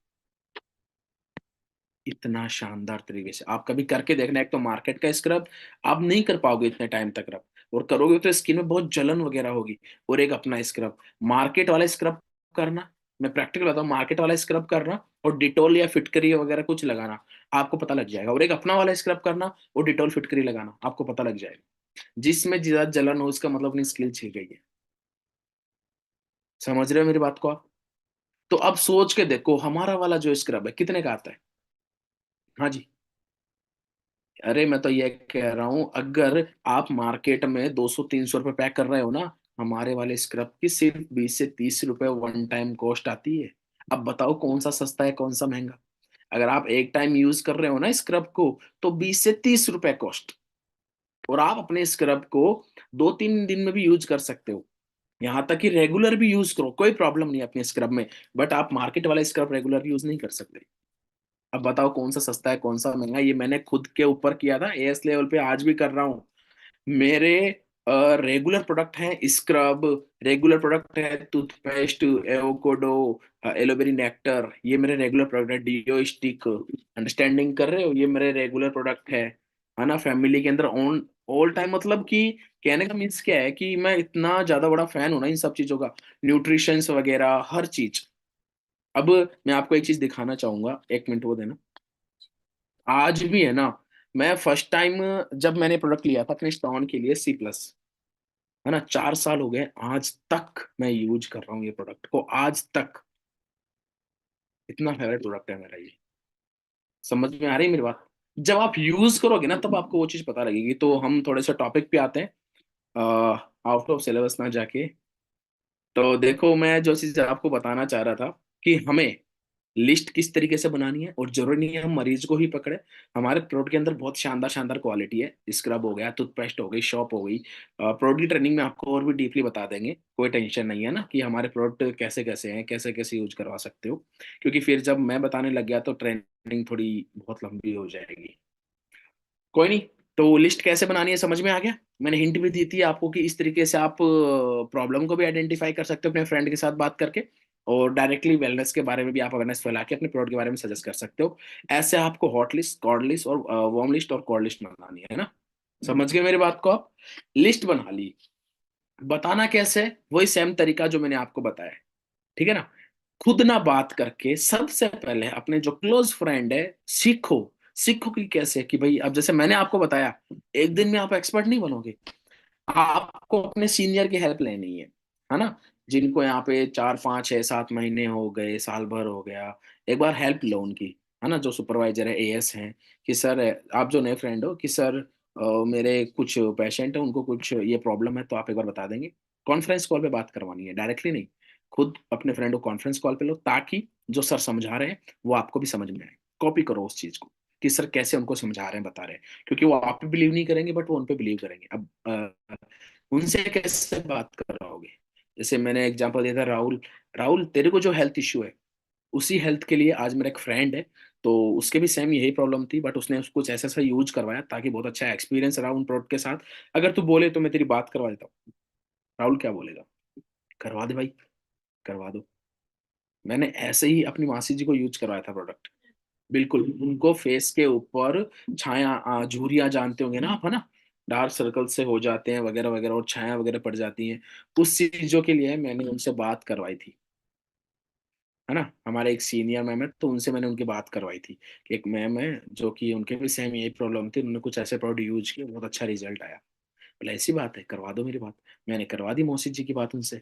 इतना शानदार तरीके से आप कभी करके देखना। एक तो मार्केट का स्क्रब आप नहीं कर पाओगे इतने टाइम तक रब, और करोगे तो स्किन में बहुत जलन वगैरह होगी। और एक अपना स्क्रब, मार्केट वाला स्क्रब करना, मैं प्रैक्टिकल बताऊं, मार्केट वाला स्क्रब करना और डिटोल या फिटकरी वगैरह कुछ लगाना, आपको पता लग जाएगा। और एक अपना वाला स्क्रब करना और डिटोल फिटकरी लगाना, आपको पता लग जाएगा। जिसमें ज्यादा जलन हो उसका मतलब अपनी स्किन छिल गई है। समझ रहे हो मेरी बात को आप? तो अब सोच के देखो हमारा वाला जो स्क्रब है कितने का आता है। हाँ जी। अरे मैं तो ये कह रहा हूं अगर आप मार्केट में 200-300 रुपये पैक कर रहे हो ना, हमारे वाले स्क्रब की सिर्फ 20 से 30 रुपए वन टाइम कॉस्ट आती है। अब बताओ कौन सा सस्ता है कौन सा महंगा। अगर आप एक टाइम यूज कर रहे हो ना स्क्रब को, तो 20 से 30 रुपए कॉस्ट। और आप अपने स्क्रब को 2-3 दिन में भी यूज कर सकते हो, यहाँ तक कि रेगुलर भी यूज करो, कोई प्रॉब्लम नहीं है अपने स्क्रब में। बट आप मार्केट वाला स्क्रब रेगुलर यूज नहीं कर सकते। अब बताओ कौन सा सस्ता है कौन सा महंगा, ये मैंने खुद के ऊपर किया था एएस लेवल पे, आज भी कर रहा हूँ। मेरे रेगुलर प्रोडक्ट हैं स्क्रब, रेगुलर प्रोडक्ट है टूथपेस्ट, एवोकाडो, एलोवेरी नेक्टर, ये मेरे रेगुलर प्रोडक्ट है। डीओ स्टिक, अंडरस्टैंडिंग कर रहे हो, ये मेरे रेगुलर प्रोडक्ट है ना। फैमिली के अंदर ऑन ऑल टाइम, मतलब कि कहने का मीन्स क्या है कि मैं इतना ज्यादा बड़ा फैन हूं ना इन सब चीजों का, न्यूट्रिशंस वगैरह हर चीज। अब मैं आपको एक चीज दिखाना चाहूंगा, 1 मिनट वो देना। आज भी है ना, मैं फर्स्ट टाइम जब मैंने प्रोडक्ट लिया था अपने स्टोन के लिए सी प्लस, है ना, 4 साल हो गए, आज तक मैं यूज कर रहा हूँ ये प्रोडक्ट को, आज तक। इतना फेवरेट प्रोडक्ट है मेरा ये। समझ में आ रही है मेरी बात? जब आप यूज करोगे ना तब आपको वो चीज पता लगेगी। तो हम थोड़े से टॉपिक पे आते हैं, आउट ऑफ सिलेबस ना जाके। तो देखो मैं जो चीज आपको बताना चाह रहा था कि हमें लिस्ट किस तरीके से बनानी है, और जरूरी नहीं है हम मरीज को ही पकड़े। हमारे प्रोडक्ट के अंदर बहुत शानदार शानदार क्वालिटी है, स्क्रब हो गया, टूथपेस्ट हो गई, शॉप हो गई। प्रोडक्ट की ट्रेनिंग में आपको और भी डीपली बता देंगे, कोई टेंशन नहीं है ना कि हमारे प्रोडक्ट कैसे कैसे हैं, कैसे कैसे यूज करवा सकते हो। क्योंकि फिर जब मैं बताने लग गया तो ट्रेनिंग थोड़ी बहुत लंबी हो जाएगी। कोई नहीं। तो लिस्ट कैसे बनानी है समझ में आ गया। मैंने हिंट भी दी थी आपको कि इस तरीके से आप प्रॉब्लम को भी आइडेंटिफाई कर सकते हो अपने फ्रेंड के साथ बात करके, और डायरेक्टली वेलनेस के बारे में भी आप अवेयरनेस फैला के अपने प्रोडक्ट के बारे में सजेस्ट कर सकते हो। ऐसे आपको हॉट लिस्ट, कॉल्ड लिस्ट और वार्म लिस्ट और कोल्ड लिस्ट बनानी है ना। समझ गए मेरी बात को आप। लिस्ट बना ली। बताना कैसे, वही सेम तरीका जो मैंने आपको बताया, ठीक है ना। खुद ना बात करके सबसे पहले अपने जो क्लोज फ्रेंड है, सीखो। सीखो कि कैसे, कि भाई अब जैसे मैंने आपको बताया, एक दिन में आप एक्सपर्ट नहीं बनोगे। आपको अपने सीनियर की हेल्प लेनी है ना। जिनको यहाँ पे 4 5 6 7 महीने हो गए, साल भर हो गया, एक बार हेल्प लो उनकी, है ना। जो सुपरवाइजर है, एएस हैं, कि सर, आप जो नए फ्रेंड हो, कि सर मेरे कुछ पेशेंट है, उनको कुछ ये प्रॉब्लम है, तो आप एक बार बता देंगे। कॉन्फ्रेंस कॉल पे बात करवानी है, डायरेक्टली नहीं। खुद अपने फ्रेंड को कॉन्फ्रेंस कॉल पे लो, ताकि जो सर समझा रहे हैं वो आपको भी समझ में आए। कॉपी करो उस चीज को, कि सर कैसे उनको समझा रहे हैं, बता रहे हैं। क्योंकि वो आप पे बिलीव नहीं करेंगे, बट वो उन पे बिलीव करेंगे। अब उनसे कैसे बात कर रहोगे। जैसे मैंने एग्जांपल दिया था, राहुल। राहुल, तेरे को जो हेल्थ इश्यू है, उसी हेल्थ के लिए आज मेरा एक फ्रेंड है, तो उसके भी सेम यही प्रॉब्लम थी, बट उसने कुछ ऐसा ऐसा यूज करवाया, ताकि बहुत अच्छा एक्सपीरियंस रहा उन प्रोडक्ट के साथ। अगर तू बोले तो मैं तेरी बात करवा देता हूँ। राहुल क्या बोलेगा? करवा दे भाई, करवा दो। मैंने ऐसे ही अपनी मासी जी को यूज करवाया था प्रोडक्ट। बिल्कुल, उनको फेस के ऊपर छाया, झुर्रियां जानते होंगे ना आप, है ना। डार्क सर्कल से हो जाते हैं वगैरह वगैरह, और छाया वगैरह पड़ जाती हैं। उस चीजों के लिए मैंने उनसे बात करवाई थी, है ना। हमारे एक सीनियर मैम है, तो उनसे मैंने उनकी बात करवाई थी, कि एक मैम है जो कि उनके भी सेम यही प्रॉब्लम थी, उन्होंने कुछ ऐसे प्रोडक्ट यूज किए, बहुत अच्छा रिजल्ट आया। बोला ऐसी बात है, करवा दो मेरी बात। मैंने करवा दी मौसी जी की बात उनसे,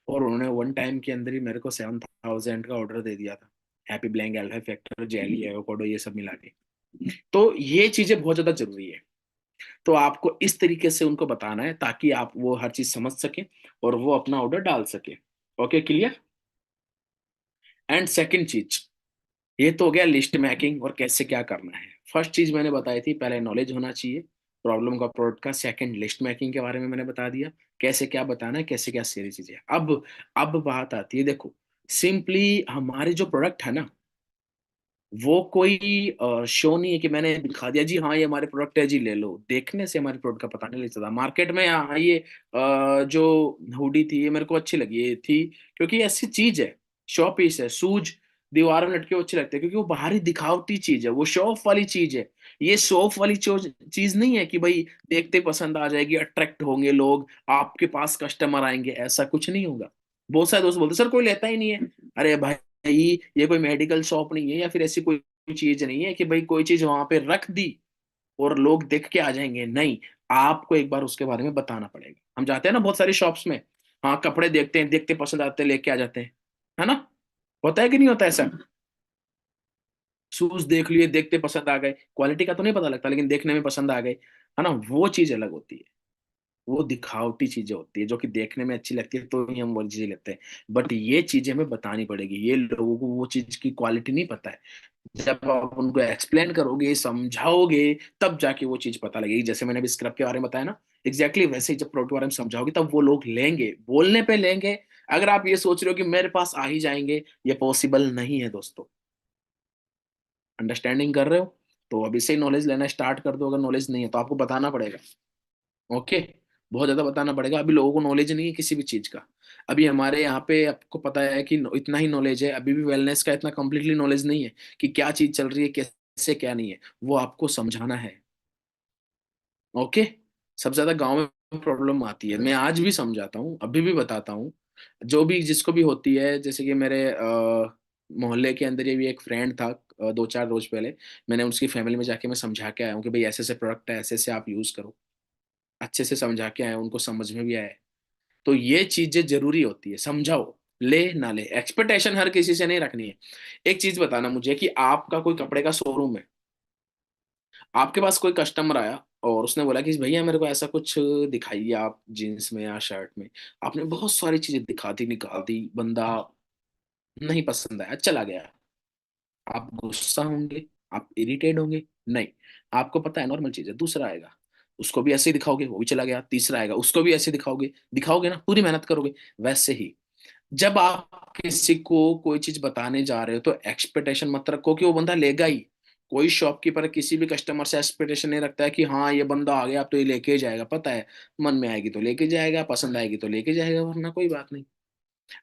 और उन्होंने 1 टाइम के अंदर ही मेरे को 7,000 का ऑर्डर दे दिया था। Happy blank, alpha factor, jelly, avocado, ये सब मिला के। तो ये चीजें बहुत ज्यादा जरूरी है। तो आपको इस तरीके से उनको बताना है, ताकि आप वो हर चीज समझ सके, और वो अपना ऑर्डर डाल सके। Okay, clear. एंड सेकंड चीज, ये तो हो गया लिस्ट मेकिंग और कैसे क्या करना है। फर्स्ट चीज मैंने बताई थी, पहले नॉलेज होना चाहिए प्रॉब्लम का, प्रोडक्ट का। सेकंड, लिस्ट मेकिंग के बारे में मैंने बता दिया, कैसे क्या बताना है, कैसे क्या सारी चीजें। अब बात आती है, देखो, सिंपली हमारे जो प्रोडक्ट है ना, वो कोई शो नहीं है कि मैंने दिखा दिया जी, हाँ ये हमारे प्रोडक्ट है जी, ले लो। देखने से हमारे प्रोडक्ट का पता नहीं लग सकता मार्केट में। हाँ, ये जो हुडी थी, ये मेरे को अच्छी लगी, ये थी, क्योंकि ये ऐसी चीज है, शो पीस है। सूज दीवार में लटके हुए अच्छे लगते हैं, क्योंकि वो बाहरी दिखावटी चीज है, वो शो ऑफ वाली चीज है। ये शो ऑफ वाली चीज नहीं है कि भाई देखते पसंद आ जाएगी, अट्रैक्ट होंगे लोग, आपके पास कस्टमर आएंगे, ऐसा कुछ नहीं होगा। बहुत सारे दोस्त बोलते सर कोई लेता ही नहीं है। अरे भाई, ये कोई मेडिकल शॉप नहीं है, या फिर ऐसी कोई चीज नहीं है कि भाई कोई चीज वहां पे रख दी और लोग देख के आ जाएंगे, नहीं। आपको एक बार उसके बारे में बताना पड़ेगा। हम जाते हैं ना बहुत सारी शॉप्स में, हाँ, कपड़े देखते हैं, देखते पसंद आते हैं, लेके आ जाते हैं, है ना। होता है कि नहीं होता ऐसा। शूज देख लिए, देखते पसंद आ गए, क्वालिटी का तो नहीं पता लगता, लेकिन देखने में पसंद आ गए, है ना। वो चीज अलग होती है। वो दिखावटी चीजें होती है, जो कि देखने में अच्छी लगती है, तो ही हम वो चीजें लेते हैं। बट ये चीजें हमें बतानी पड़ेगी, ये लोगों को वो चीज की क्वालिटी नहीं पता है। जब आप उनको एक्सप्लेन करोगे, समझाओगे, तब जाके वो चीज पता लगेगी। जैसे मैंने अभी स्क्रब के बारे में बताया ना, एग्जैक्टली वैसे ही जब प्रोडक्ट के बारे में समझाओगे, तब वो लोग लेंगे, बोलने पे लेंगे। अगर आप ये सोच रहे हो कि मेरे पास आ ही जाएंगे, ये पॉसिबल नहीं है दोस्तों। अंडरस्टैंडिंग कर रहे हो। तो अभी से ही नॉलेज लेना स्टार्ट कर दो, अगर नॉलेज नहीं है तो आपको बताना पड़ेगा। ओके। बहुत ज्यादा बताना पड़ेगा, अभी लोगों को नॉलेज नहीं है किसी भी चीज का। अभी हमारे यहाँ पे आपको पता है कि इतना ही नॉलेज है, अभी भी वेलनेस का इतना कंप्लीटली नॉलेज नहीं है, कि क्या चीज चल रही है, कैसे क्या नहीं है। वो आपको समझाना है। ओके। सबसे ज्यादा गांव में प्रॉब्लम आती है, मैं आज भी समझाता हूँ, अभी भी बताता हूँ। जो भी जिसको भी होती है, जैसे कि मेरे मोहल्ले के अंदर ये भी एक फ्रेंड था, 2 4 रोज पहले मैंने उसकी फैमिली में जाके मैं समझा के आया हूँ कि भाई ऐसे ऐसे प्रोडक्ट है, ऐसे ऐसे आप यूज करो। अच्छे से समझा के आए, उनको समझ में भी आया है। तो ये चीजें जरूरी होती है, समझाओ। ले ना ले, एक्सपेक्टेशन हर किसी से नहीं रखनी है। एक चीज बताना मुझे, कि आपका कोई कपड़े का शोरूम है, आपके पास कोई कस्टमर आया और उसने बोला कि भैया मेरे को ऐसा कुछ दिखाइए आप, जीन्स में या शर्ट में। आपने बहुत सारी चीजें दिखा दी, निकाल दी, बंदा नहीं पसंद आया, चला गया। आप गुस्सा होंगे, आप इरिटेट होंगे? नहीं, आपको पता है नॉर्मल चीज है। दूसरा आएगा, उसको भी ऐसे ही दिखाओगे, वो भी चला गया। तीसरा आएगा, उसको भी ऐसे दिखाओगे, दिखाओगे ना, पूरी मेहनत करोगे। वैसे ही जब आप किसी को कोई चीज बताने जा रहे हो तो एक्सपेक्टेशन मत रखो कि वो बंदा लेगा ही। कोई शॉपकीपर किसी भी कस्टमर से एक्सपेक्टेशन नहीं रखता है कि हाँ ये बंदा आ गया अब तो ये लेके ही जाएगा। पता है मन में आएगी तो लेके जाएगा, पसंद आएगी तो लेके जाएगा, वरना कोई बात नहीं।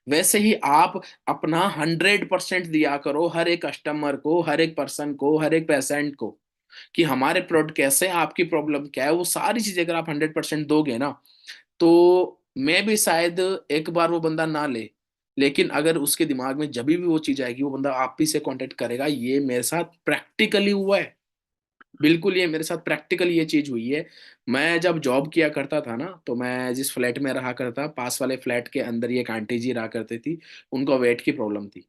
वैसे ही आप अपना 100% दिया करो हर एक कस्टमर को, हर एक पर्सन को, हर एक पेशेंट को, कि हमारे प्रोडक्ट कैसे हैं, आपकी प्रॉब्लम क्या है। वो सारी चीजें अगर आप 100% दोगे ना, तो मैं भी शायद एक बार वो बंदा ना ले, लेकिन अगर उसके दिमाग में जब भी वो चीज आएगी वो बंदा आप ही से कांटेक्ट करेगा। ये मेरे साथ प्रैक्टिकली हुआ है। बिल्कुल, ये मेरे साथ प्रैक्टिकल ये चीज हुई है। मैं जब जॉब किया करता था ना, तो मैं जिस फ्लैट में रहा करता, पास वाले फ्लैट के अंदर ये एक आंटी जी रहा करती थी। उनको वेट की प्रॉब्लम थी।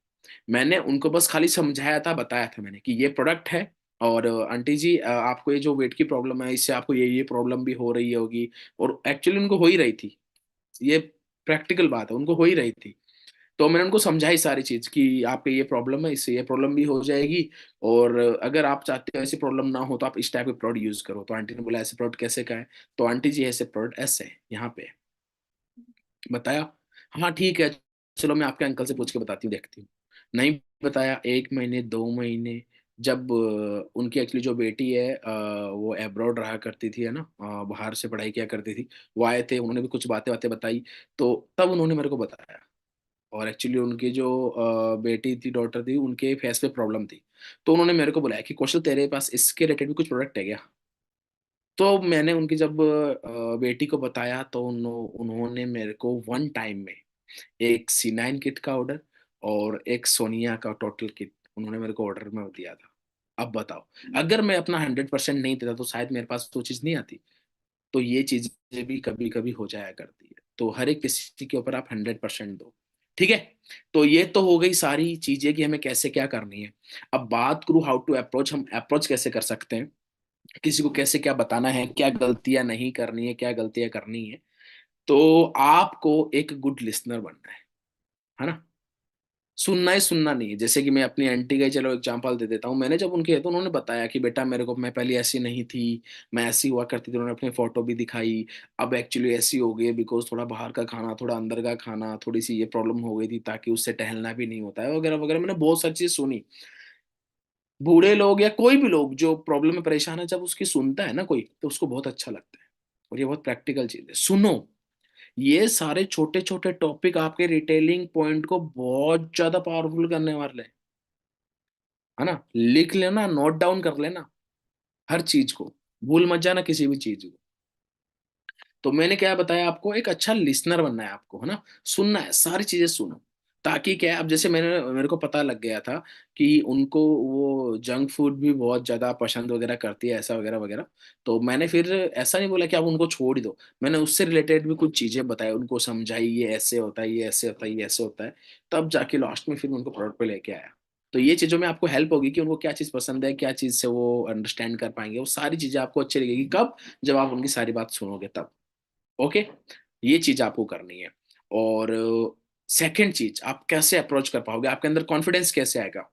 मैंने उनको बस खाली समझाया था, बताया था मैंने कि ये प्रोडक्ट है, और आंटी जी आपको ये जो वेट की प्रॉब्लम है इससे आपको ये प्रॉब्लम भी हो रही होगी। और एक्चुअली उनको हो ही रही थी। ये प्रैक्टिकल बात है, उनको हो ही रही थी। तो मैंने उनको समझाई सारी चीज कि आपके ये प्रॉब्लम है, इससे ये प्रॉब्लम भी हो जाएगी। और अगर आप चाहते हो ऐसी प्रॉब्लम ना हो तो आप इस टाइप के प्रोडक्ट यूज करो। तो आंटी ने बोला ऐसे प्रोडक्ट कैसे का है? तो आंटी जी ऐसे प्रोडक्ट ऐसे है यहाँ पे बताया। हाँ ठीक है, चलो मैं आपके अंकल से पूछ के बताती हूँ, देखती हूँ। नहीं बताया, 1 महीने 2 महीने, जब उनकी एक्चुअली जो बेटी है वो अब्रॉड रहा करती थी, है ना, बाहर से पढ़ाई किया करती थी। वो आए थे, उन्होंने भी कुछ बातें बातें बताई। तो तब उन्होंने मेरे को बताया। और एक्चुअली उनकी जो बेटी थी, डॉटर थी, उनके फेस पे प्रॉब्लम थी। तो उन्होंने मेरे को बुलाया कि कौशल तेरे पास इसके रिलेटेड भी कुछ प्रोडक्ट है क्या? तो मैंने उनकी जब बेटी को बताया तो उन्होंने मेरे को वन टाइम में एक C9 किट का ऑर्डर और एक सोनिया का टोटल किट उन्होंने मेरे को ऑर्डर में दिया था। अब बताओ, अगर मैं अपना 100% नहीं देता तो शायद मेरे पास वो चीज़ नहीं आती। तो ये चीजें भी कभी कभी हो जाया करती है। तो हर एक किसी के ऊपर आप 100% दो। ठीक है। तो ये तो हो गई सारी चीजें कि हमें कैसे क्या करनी है। अब बात करूँ हाउ टू अप्रोच, हम अप्रोच कैसे कर सकते हैं, किसी को कैसे क्या बताना है, क्या गलतियां नहीं करनी है, क्या गलतियां करनी है। तो आपको एक गुड लिसनर बनना है ना। सुनना ही सुनना नहीं है। जैसे कि मैं अपनी आंटी का ही चलो एग्जांपल दे देता हूँ। मैंने जब उनके तो उन्होंने बताया कि बेटा मेरे को, मैं पहले ऐसी नहीं थी, मैं ऐसी हुआ करती थी। उन्होंने अपनी फोटो भी दिखाई। अब एक्चुअली ऐसी हो गई बिकॉज थोड़ा बाहर का खाना, थोड़ा अंदर का खाना, थोड़ी सी ये प्रॉब्लम हो गई थी, ताकि उससे टहलना भी नहीं होता है वगैरह वगैरह। मैंने बहुत सारी चीज सुनी। बूढ़े लोग या कोई भी लोग जो प्रॉब्लम में परेशान है, जब उसकी सुनता है ना कोई, तो उसको बहुत अच्छा लगता है। और ये बहुत प्रैक्टिकल चीज है, सुनो। ये सारे छोटे छोटे टॉपिक आपके रिटेलिंग पॉइंट को बहुत ज्यादा पावरफुल करने वाले हैं, है ना। लिख लेना, नोट डाउन कर लेना हर चीज को, भूल मत जाना किसी भी चीज को। तो मैंने क्या बताया आपको, एक अच्छा लिसनर बनना है आपको, है ना। सुनना है, सारी चीजें सुनो। ताकि क्या है, अब जैसे मेरे को पता लग गया था कि उनको वो जंक फूड भी बहुत ज्यादा पसंद वगैरह करती है, ऐसा वगैरह वगैरह। तो मैंने फिर ऐसा नहीं बोला कि आप उनको छोड़ ही दो। मैंने उससे रिलेटेड भी कुछ चीजें बताई, उनको समझाई, ये ऐसे होता है, ये ऐसे होता है, ये ऐसे होता है। तब जाके लास्ट में फिर उनको प्रोडक्ट पे लेके आया। तो ये चीजों में आपको हेल्प होगी कि उनको क्या चीज पसंद है, क्या चीज से वो अंडरस्टैंड कर पाएंगे। वो सारी चीजें आपको अच्छी लगेगी कब, जब आप उनकी सारी बात सुनोगे तब। ओके। ये चीज आपको करनी है। और सेकंड चीज, आप कैसे अप्रोच कर पाओगे, आपके अंदर कॉन्फिडेंस कैसे आएगा?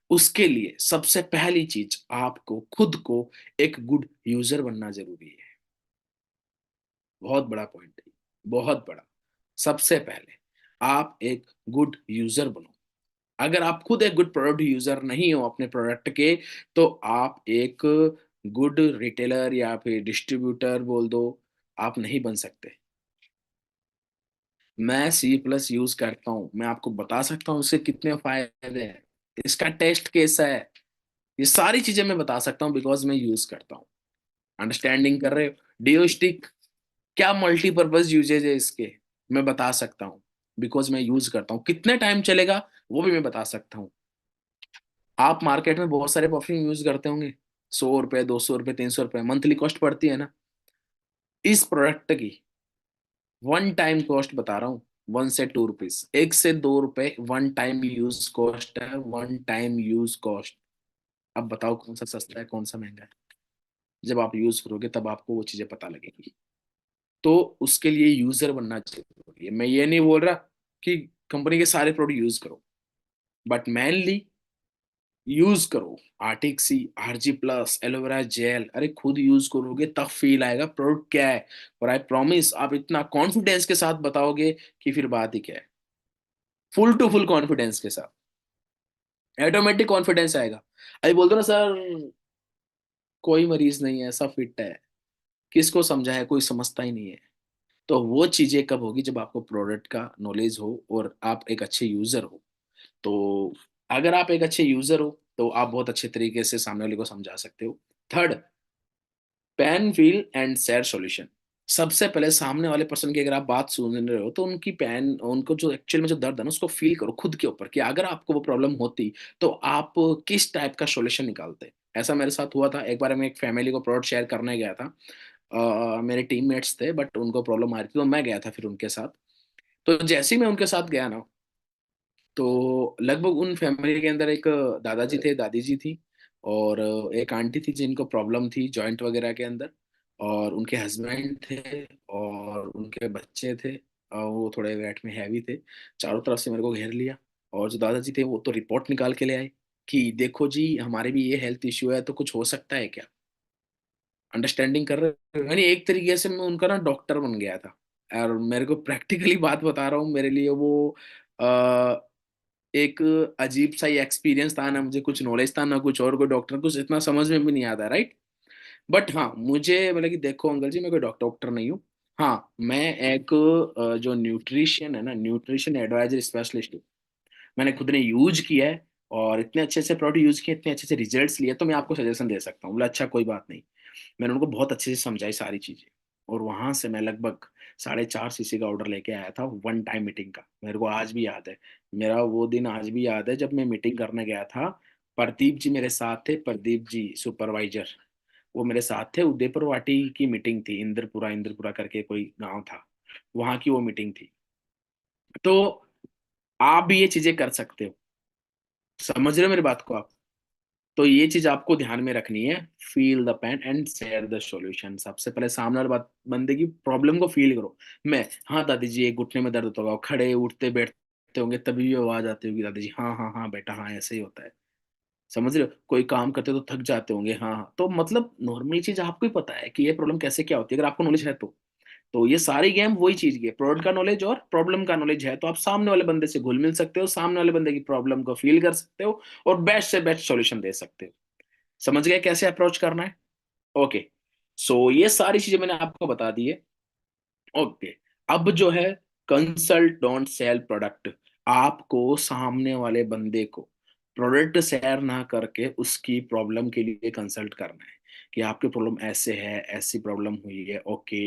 उसके लिए सबसे पहली चीज, आपको खुद को एक गुड यूजर बनना जरूरी है। बहुत बड़ा पॉइंट है, बहुत बड़ा। सबसे पहले आप एक गुड यूजर बनो। अगर आप खुद एक गुड प्रोडक्ट यूजर नहीं हो अपने प्रोडक्ट के, तो आप एक गुड रिटेलर या फिर डिस्ट्रीब्यूटर बोल दो, आप नहीं बन सकते। मैं C+ यूज करता हूँ, मैं आपको बता सकता हूँ इससे कितने फायदे हैं, इसका टेस्ट कैसा है, ये सारी चीजें मैं बता सकता हूँ बिकॉज मैं यूज करता हूँ। अंडरस्टैंडिंग कर रहे हो? डिओ स्टिक, क्या मल्टीपर्पज यूजेज है इसके, मैं बता सकता हूँ बिकॉज मैं यूज करता हूँ। कितने टाइम चलेगा वो भी मैं बता सकता हूँ। आप मार्केट में बहुत सारे परफ्यूम यूज करते होंगे, 100 रुपए, 200 रुपए, 300 रुपए मंथली कॉस्ट पड़ती है ना। इस प्रोडक्ट की वन टाइम कॉस्ट बता रहा हूँ, 1 से 2 रुपीज, 1 से 2 रुपए वन टाइम यूज कॉस्ट है, वन टाइम यूज कॉस्ट। अब बताओ कौन सा सस्ता है, कौन सा महंगा है? जब आप यूज करोगे तब आपको वो चीजें पता लगेगी। तो उसके लिए यूजर बनना जरूरी है। मैं ये नहीं बोल रहा कि कंपनी के सारे प्रोडक्ट यूज करो, बट मेनली यूज करो। आर्टिक सी, आरजी प्लस, एलोवेरा जेल, अरे खुद यूज करोगे तब फील आएगा प्रोडक्ट क्या है। और आई प्रॉमिस आप इतना कॉन्फिडेंस के साथ बताओगे कि फिर बात ही क्या है। फुल टू फुल कॉन्फिडेंस के साथ ऑटोमेटिक कॉन्फिडेंस आएगा। अभी बोल दो ना सर, कोई मरीज नहीं है, सब फिट है, किसको समझा है, कोई समझता ही नहीं है। तो वो चीजें कब होगी, जब आपको प्रोडक्ट का नॉलेज हो और आप एक अच्छे यूजर हो। तो अगर आप एक अच्छे यूजर हो तो आप बहुत अच्छे तरीके से सामने वाले को समझा सकते हो। Third, pan feel and share solution. सबसे पहले सामने वाले पर्सन की अगर आप बात सुन रहे हो तो उनकी पैन, उनको जो एक्चुअल में जो दर्द है ना उसको फील करो खुद के ऊपर, कि अगर आपको वो प्रॉब्लम होती तो आप किस टाइप का सॉल्यूशन निकालते। ऐसा मेरे साथ हुआ था एक बार, मैं एक फैमिली को प्रोडक्ट शेयर करने गया था। मेरे टीममेट्स थे बट उनको प्रॉब्लम आ रही थी तो मैं गया था फिर उनके साथ। तो जैसे ही मैं उनके साथ गया ना, तो लगभग उन फैमिली के अंदर एक दादाजी थे, दादी जी थी, और एक आंटी थी जिनको प्रॉब्लम थी जॉइंट वगैरह के अंदर, और उनके हस्बैंड थे, और उनके बच्चे थे। वो थोड़े वेट में हैवी थे। चारों तरफ से मेरे को घेर लिया। और जो दादाजी थे वो तो रिपोर्ट निकाल के ले आए कि देखो जी हमारे भी ये हेल्थ इश्यू है, तो कुछ हो सकता है क्या। अंडरस्टैंडिंग कर रहे हो, यानी एक तरीके से मैं उनका ना डॉक्टर बन गया था। और मेरे को प्रैक्टिकली बात बता रहा हूँ, मेरे लिए वो एक अजीब सा ही एक्सपीरियंस था ना, मुझे कुछ नॉलेज था ना कुछ, और कोई डॉक्टर कुछ इतना समझ में भी नहीं आता, राइट। बट हाँ मुझे मतलब कि देखो अंकल जी, मैं कोई डॉक्टर डॉक्टर नहीं हूँ। हाँ मैं एक जो न्यूट्रिशन है ना, न्यूट्रिशन एडवाइजर स्पेशलिस्ट हूँ। मैंने खुद ने यूज किया है, और इतने अच्छे अच्छे प्रोडक्ट यूज किए, इतने अच्छे अच्छे रिजल्ट्स लिए, तो मैं आपको सजेशन दे सकता हूँ। बोला अच्छा कोई बात नहीं। मैंने उनको बहुत अच्छे से समझाई सारी चीजें। और वहां से मैं लगभग 4.5 सीसी का ऑर्डर लेके आया था वन टाइम मीटिंग का, मेरे को आज भी याद है। मेरा वो दिन आज भी याद है जब मैं मीटिंग करने गया था। प्रदीप जी मेरे साथ थे, प्रदीप जी सुपरवाइजर, वो मेरे साथ थे। उदयपुर वाटी की मीटिंग थी, इंद्रपुरा इंद्रपुरा करके कोई गांव था, वहां की वो मीटिंग थी। तो आप भी ये चीजें कर सकते हो। समझ रहे हो मेरी बात को आप। तो ये चीज आपको ध्यान में रखनी है। Feel the pain and share the solution. सबसे पहले सामने वाले बात बंदे की प्रॉब्लम को फील करो। मैं, हाँ दादी जी एक घुटने में दर्द होता होगा, खड़े उठते बैठते होंगे तभी भी आवाज आती होगी दादी जी, हाँ हाँ हाँ बेटा हाँ ऐसे ही होता है। समझ रहे हो, कोई काम करते हो तो थक जाते होंगे, हाँ हाँ। तो मतलब नॉर्मली चीज आपको ही पता है कि ये प्रॉब्लम कैसे क्या होती है, अगर आपको नॉलेज है तो ये सारी गेम वही चीज की है, प्रोडक्ट का नॉलेज और प्रॉब्लम का नॉलेज है तो आप सामने वाले बंदे से घुल मिल सकते हो, सामने वाले बंदे की प्रॉब्लम को फील कर सकते हो, और बेस्ट से बेस्ट सॉल्यूशन दे सकते हो। समझ गए कैसे अप्रोच करना है। ओके। सो ये सारी चीजें मैंने आपको बता दी है। ओके। अब जो है, कंसल्ट डोंट सेल प्रोडक्ट। आपको सामने वाले बंदे को प्रोडक्ट शेयर ना करके उसकी प्रॉब्लम के लिए कंसल्ट करना है, कि आपकी प्रॉब्लम ऐसे है, ऐसी प्रॉब्लम हुई है, ओके।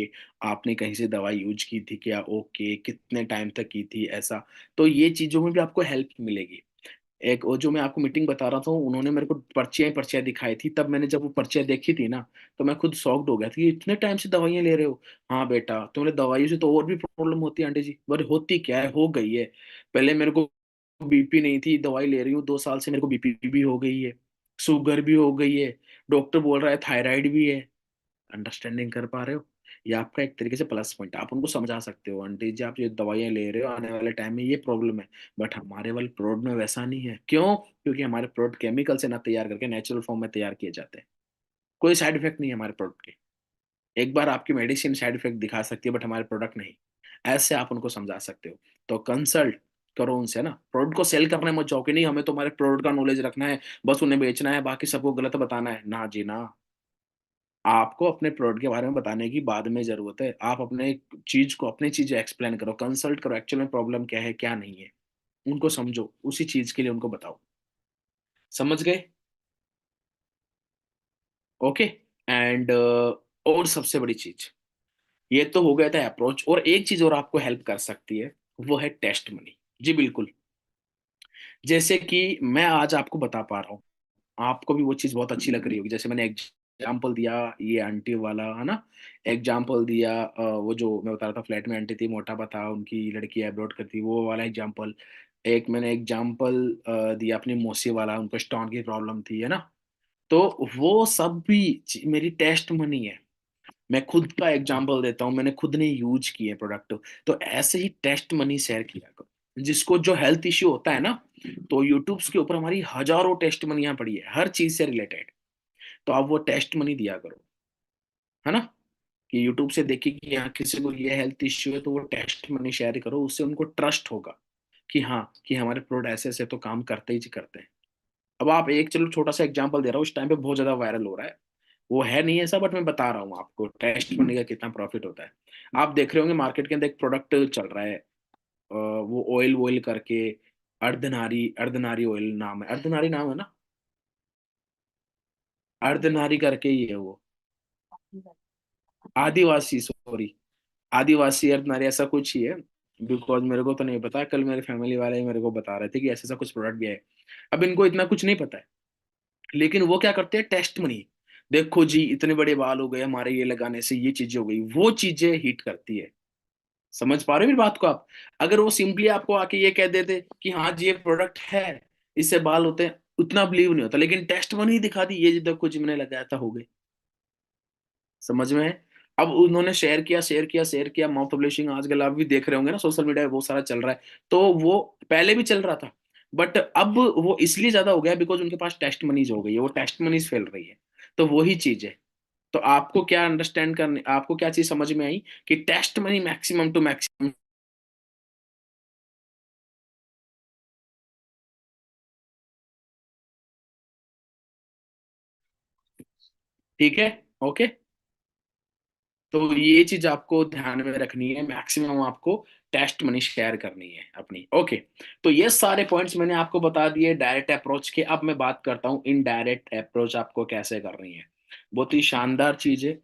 आपने कहीं से दवाई यूज की थी क्या, ओके, कितने टाइम तक की थी, ऐसा। तो ये चीजों में भी आपको हेल्प मिलेगी। एक वो जो मैं आपको मीटिंग बता रहा था, उन्होंने मेरे को पर्चियां पर्चियां दिखाई थी, तब मैंने जब वो पर्चियां देखी थी ना, तो मैं खुद शॉक्ड हो गया था कि इतने टाइम से दवाइयां ले रहे हो। हाँ बेटा, तुम्हारे दवाइयों से तो और भी प्रॉब्लम होती है आंटी जी, पर होती क्या है, हो गई है। पहले मेरे को बीपी नहीं थी, दवाई ले रही हूँ 2 साल से, मेरे को बीपी भी हो गई है, शुगर भी हो गई है, डॉक्टर बोल रहा है थायराइड भी है। अंडरस्टैंडिंग कर पा रहे हो। ये आपका एक तरीके से प्लस पॉइंट, आप उनको समझा सकते हो आंटी जी आप ये दवाइयाँ ले रहे हो, आने वाले टाइम में ये प्रॉब्लम है। बट हमारे वाले प्रोडक्ट में वैसा नहीं है, क्यों, क्योंकि हमारे प्रोडक्ट केमिकल से ना तैयार करके नेचुरल फॉर्म में तैयार किए जाते हैं। कोई साइड इफेक्ट नहीं है हमारे प्रोडक्ट के। एक बार आपकी मेडिसिन साइड इफेक्ट दिखा सकती है बट हमारे प्रोडक्ट नहीं। ऐसे आप उनको समझा सकते हो। तो कंसल्ट करो उनसे ना, प्रोडक्ट को सेल करने मत जाओ कि नहीं हमें तो हमारे प्रोडक्ट का नॉलेज रखना है, बस उन्हें बेचना है, बाकी सबको गलत बताना है, ना जी ना। आपको अपने प्रोडक्ट के बारे में बताने की बाद में जरूरत है, आप अपने चीज को, अपनी चीजें एक्सप्लेन करो, कंसल्ट करो, एक्चुअल में प्रॉब्लम क्या है क्या नहीं है, उनको समझो, उसी चीज के लिए उनको बताओ। समझ गए। ओके। एंड और सबसे बड़ी चीज, ये तो हो गया था अप्रोच, और एक चीज और आपको हेल्प कर सकती है, वो है टेस्ट मनी। जी बिल्कुल। जैसे कि मैं आज आपको बता पा रहा हूँ, आपको भी वो चीज बहुत अच्छी लग रही होगी, जैसे मैंने एग्जाम्पल दिया, ये आंटी वाला है ना, एग्जाम्पल दिया, वो जो मैं बता रहा था फ्लैट में आंटी थी, मोटापा था, उनकी लड़की एब्रॉड करती, वो वाला एग्जाम्पल। एक मैंने एग्जाम्पल दिया अपनी मौसी वाला, उनको स्टोन की प्रॉब्लम थी, है ना। तो वो सब भी मेरी टेस्ट मनी है। मैं खुद का एग्जाम्पल देता हूँ, मैंने खुद ने यूज किए प्रोडक्ट। तो ऐसे ही टेस्ट मनी शेयर किया करो, जिसको जो हेल्थ इश्यू होता है ना, तो यूट्यूब्स के ऊपर हमारी हजारों टेस्ट मनियां पड़ी है हर चीज से रिलेटेड। तो आप वो टेस्ट मनी दिया करो, है ना, कि यूट्यूब से देखिए कि यहाँ किसी को ये हेल्थ इश्यू है तो वो टेस्ट मनी शेयर करो, उससे उनको ट्रस्ट होगा कि हाँ कि हमारे प्रोडक्ट ऐसे ऐसे तो काम करते ही करते हैं। अब आप एक, चलो छोटा सा एग्जांपल दे रहा हूँ, इस टाइम पे बहुत ज्यादा वायरल हो रहा है, वो है नहीं ऐसा, बट मैं बता रहा हूँ आपको टेस्ट मनी का कितना प्रॉफिट होता है। आप देख रहे होंगे मार्केट के अंदर एक प्रोडक्ट चल रहा है, वो ऑयल वॉयल करके, अर्धनारी, अर्धनारी ऑयल नाम है, अर्धनारी नाम है ना, अर्धनारी करके ही है वो, आदिवासी, सॉरी, आदिवासी अर्धनारी ऐसा कुछ ही है। बिकॉज मेरे को तो नहीं पता, कल मेरे फैमिली वाले मेरे को बता रहे थे कि ऐसा ऐसा कुछ प्रोडक्ट भी है। अब इनको इतना कुछ नहीं पता है, लेकिन वो क्या करते हैं, टेस्ट मनी, देखो जी इतने बड़े बाल हो गए हमारे ये लगाने से, ये चीजें हो गई, वो चीजें हिट करती है। समझ पा रहे हो मेरी बात को आप? अगर वो सिंपली आपको आके ये कह देते कि हाँ जी ये प्रोडक्ट है, इससे बाल होते हैं, उतना बिलीव नहीं होता, लेकिन टेस्ट मनी दिखा दी, ये देखो जी मैंने लगाया था, हो गए। समझ में है? अब उन्होंने शेयर किया, शेयर किया, शेयर किया, माउथ पब्लिशिंग आजकल आप भी देख रहे होंगे ना, सोशल मीडिया पे बहुत सारा चल रहा है। तो वो पहले भी चल रहा था, बट अब वो इसलिए ज्यादा हो गया बिकॉज उनके पास टेस्ट मनीज हो गई है, वो टेस्ट मनीज फैल रही है। तो वही चीज है। तो आपको क्या अंडरस्टैंड करने, आपको क्या चीज समझ में आई कि test money maximum to maximum. ठीक है, ओके। तो ये चीज आपको ध्यान में रखनी है, मैक्सिमम आपको टेस्ट मनी शेयर करनी है अपनी, ओके। तो ये सारे पॉइंट्स मैंने आपको बता दिए डायरेक्ट अप्रोच के। अब मैं बात करता हूँ इनडायरेक्ट अप्रोच आपको कैसे करनी है। बहुत ही शानदार चीज है,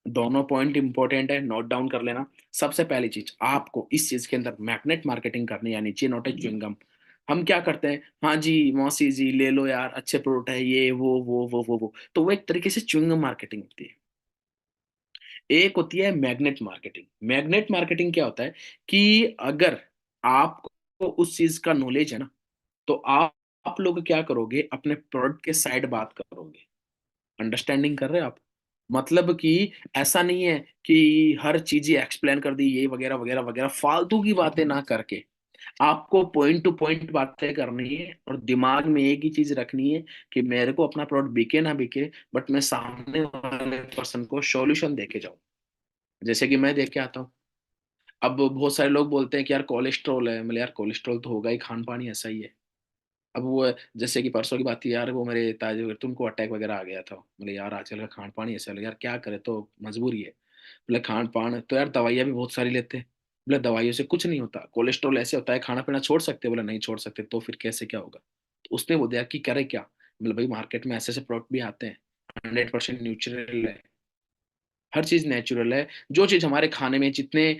दोनों पॉइंट इंपॉर्टेंट है, नोट डाउन कर लेना। सबसे पहली चीज आपको इस चीज के अंदर मैग्नेट मार्केटिंग करनी है, यानी ची नोट च्युइंगम। हम क्या करते हैं, हाँ जी मौसी जी ले लो यार, अच्छे प्रोडक्ट है ये वो, तो वो एक तरीके से च्युइंगम मार्केटिंग होती है। एक होती है मैग्नेट मार्केटिंग। मैग्नेट मार्केटिंग क्या होता है कि अगर आपको उस चीज का नॉलेज है ना, तो आप लोग क्या करोगे, अपने प्रोडक्ट के साइड बात करोगे। अंडरस्टैंडिंग कर रहे हैं आप? मतलब कि ऐसा नहीं है कि हर चीज ही एक्सप्लेन कर दी, ये वगैरह वगैरह वगैरह फालतू की बातें ना करके आपको पॉइंट टू पॉइंट बातें करनी है, और दिमाग में एक ही चीज रखनी है कि मेरे को अपना प्रोडक्ट बिके ना बिके, बट मैं सामने वाले पर्सन को सॉल्यूशन देके जाऊं। जैसे कि मैं देख के आता हूँ। अब बहुत सारे लोग बोलते हैं कि यार कोलेस्ट्रॉल है, मतलब यार कोलेस्ट्रॉल तो होगा ही, खान पान ही ऐसा ही है। अब वो, जैसे कि परसों की बात थी यार, वो मेरे ताजे तुमको अटैक वगैरह आ गया था, बोले यार आजकल का खान पान ही ऐसा है। बोले, यार क्या करे, तो मजबूरी है। बोले खान पान तो यार दवाइयाँ भी बहुत सारी लेते हैं। बोले दवाइयों से कुछ नहीं होता, कोलेस्ट्रॉल ऐसे होता है, खाना पीना छोड़ सकते हैं। बोले नहीं छोड़ सकते, तो फिर कैसे क्या होगा? तो उसने वो दिया कि करे क्या, बोले भाई मार्केट में ऐसे ऐसे प्रोडक्ट भी आते हैं, 100% न्यूट्रल है, हर चीज नेचुरल है। जो चीज हमारे खाने में जितने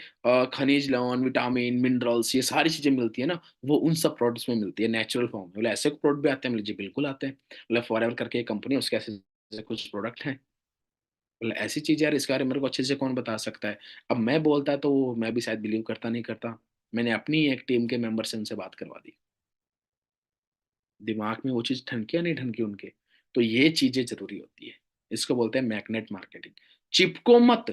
खनिज लवण विटामिन मिनरल्स ये सारी चीजें मिलती है ना, वो उन सब प्रोडक्ट्स में मिलती है नेचुरल फॉर्म में। बोले ऐसे प्रोडक्ट भी आते हैं? बोले जी बिल्कुल आते हैं। बोले फॉरएवर करके एक कंपनी है, उसके ऐसे ऐसे कुछ प्रोडक्ट हैं। बोले ऐसी चीज यार, इसके बारे में मेरे को अच्छे से कौन बता सकता है? अब मैं बोलता तो मैं भी शायद बिलीव करता नहीं करता। मैंने अपनी एक टीम के मेंबर से उनसे बात करवा दी, दिमाग में वो चीज ठनकी या नहीं ठनकी उनके। तो ये चीजें जरूरी होती है, इसको बोलते हैं मैग्नेट मार्केटिंग। चिपको मत,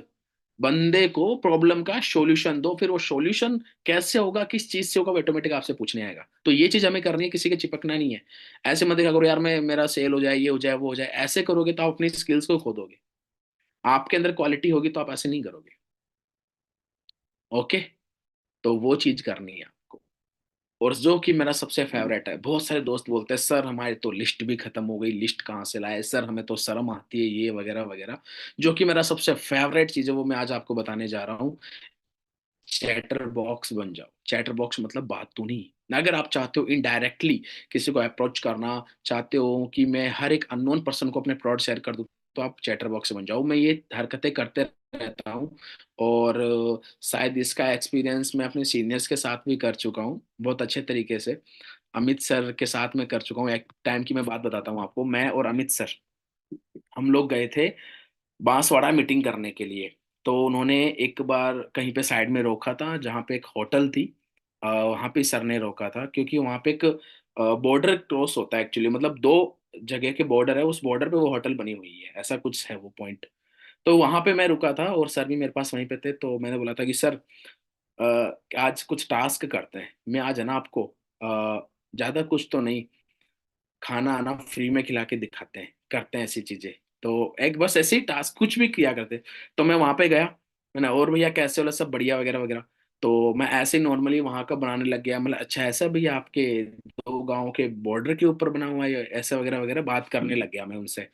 बंदे को प्रॉब्लम का सॉल्यूशन दो, फिर वो सॉल्यूशन कैसे होगा, किस चीज से होगा, ऑटोमेटिक आपसे पूछने आएगा। तो ये चीज हमें करनी है, किसी के चिपकना नहीं है। ऐसे मत देखा करो यार मैं, मेरा सेल हो जाए, ये हो जाए, वो हो जाए, ऐसे करोगे तो आप अपनी स्किल्स को खो दोगे। आपके अंदर क्वालिटी होगी तो आप ऐसे नहीं करोगे, ओके। तो वो चीज करनी है आपको। और जो कि मेरा सबसे फेवरेट है, बहुत सारे दोस्त बोलते हैं सर हमारी तो लिस्ट भी खत्म हो गई, लिस्ट कहाँ से लाए सर, हमें तो शर्म आती है, ये वगैरह वगैरह। जो कि मेरा सबसे फेवरेट चीज है, वो मैं आज आपको बताने जा रहा हूँ। चैटर बॉक्स बन जाओ। चैटर बॉक्स मतलब बातूनी। अगर आप चाहते हो इनडायरेक्टली किसी को अप्रोच करना, चाहते हो कि मैं हर एक अननोन पर्सन को अपने प्रोडक्ट शेयर कर दूं, तो आप चैटर बॉक्स बन जाओ। मैं ये हरकतें करते रहता हूँ, और शायद इसका एक्सपीरियंस मैं अपने सीनियर्स के साथ भी कर चुका हूँ बहुत अच्छे तरीके से। अमित सर के साथ मैं कर चुका हूँ। एक टाइम की मैं बात बताता हूँ आपको, मैं और अमित सर, हम लोग गए थे बांसवाड़ा मीटिंग करने के लिए। तो उन्होंने एक बार कहीं पे साइड में रोका था, जहाँ पे एक होटल थी, वहाँ पे सर ने रोका था, क्योंकि वहाँ पे एक बॉर्डर क्रॉस होता है एक्चुअली, मतलब दो जगह के बॉर्डर है, उस बॉर्डर पे वो होटल बनी हुई है, ऐसा कुछ है वो पॉइंट। तो वहाँ पे मैं रुका था, और सर भी मेरे पास वहीं पे थे। तो मैंने बोला था कि सर आज कुछ टास्क करते हैं, मैं आज है ना आपको ज्यादा कुछ तो नहीं, खाना आना फ्री में खिला के दिखाते हैं, करते हैं ऐसी चीजें। तो एक बस ऐसे ही टास्क कुछ भी किया करते। तो मैं वहां पे गया, मैंने और भैया कैसे वाला सब बढ़िया वगैरह वगैरह। तो मैं ऐसे नॉर्मली वहां का बनाने लग गया, मतलब अच्छा ऐसा भैया आपके दो गांव के बॉर्डर के ऊपर बना हुआ है ऐसा वगैरह वगैरह, बात करने लग गया मैं उनसे।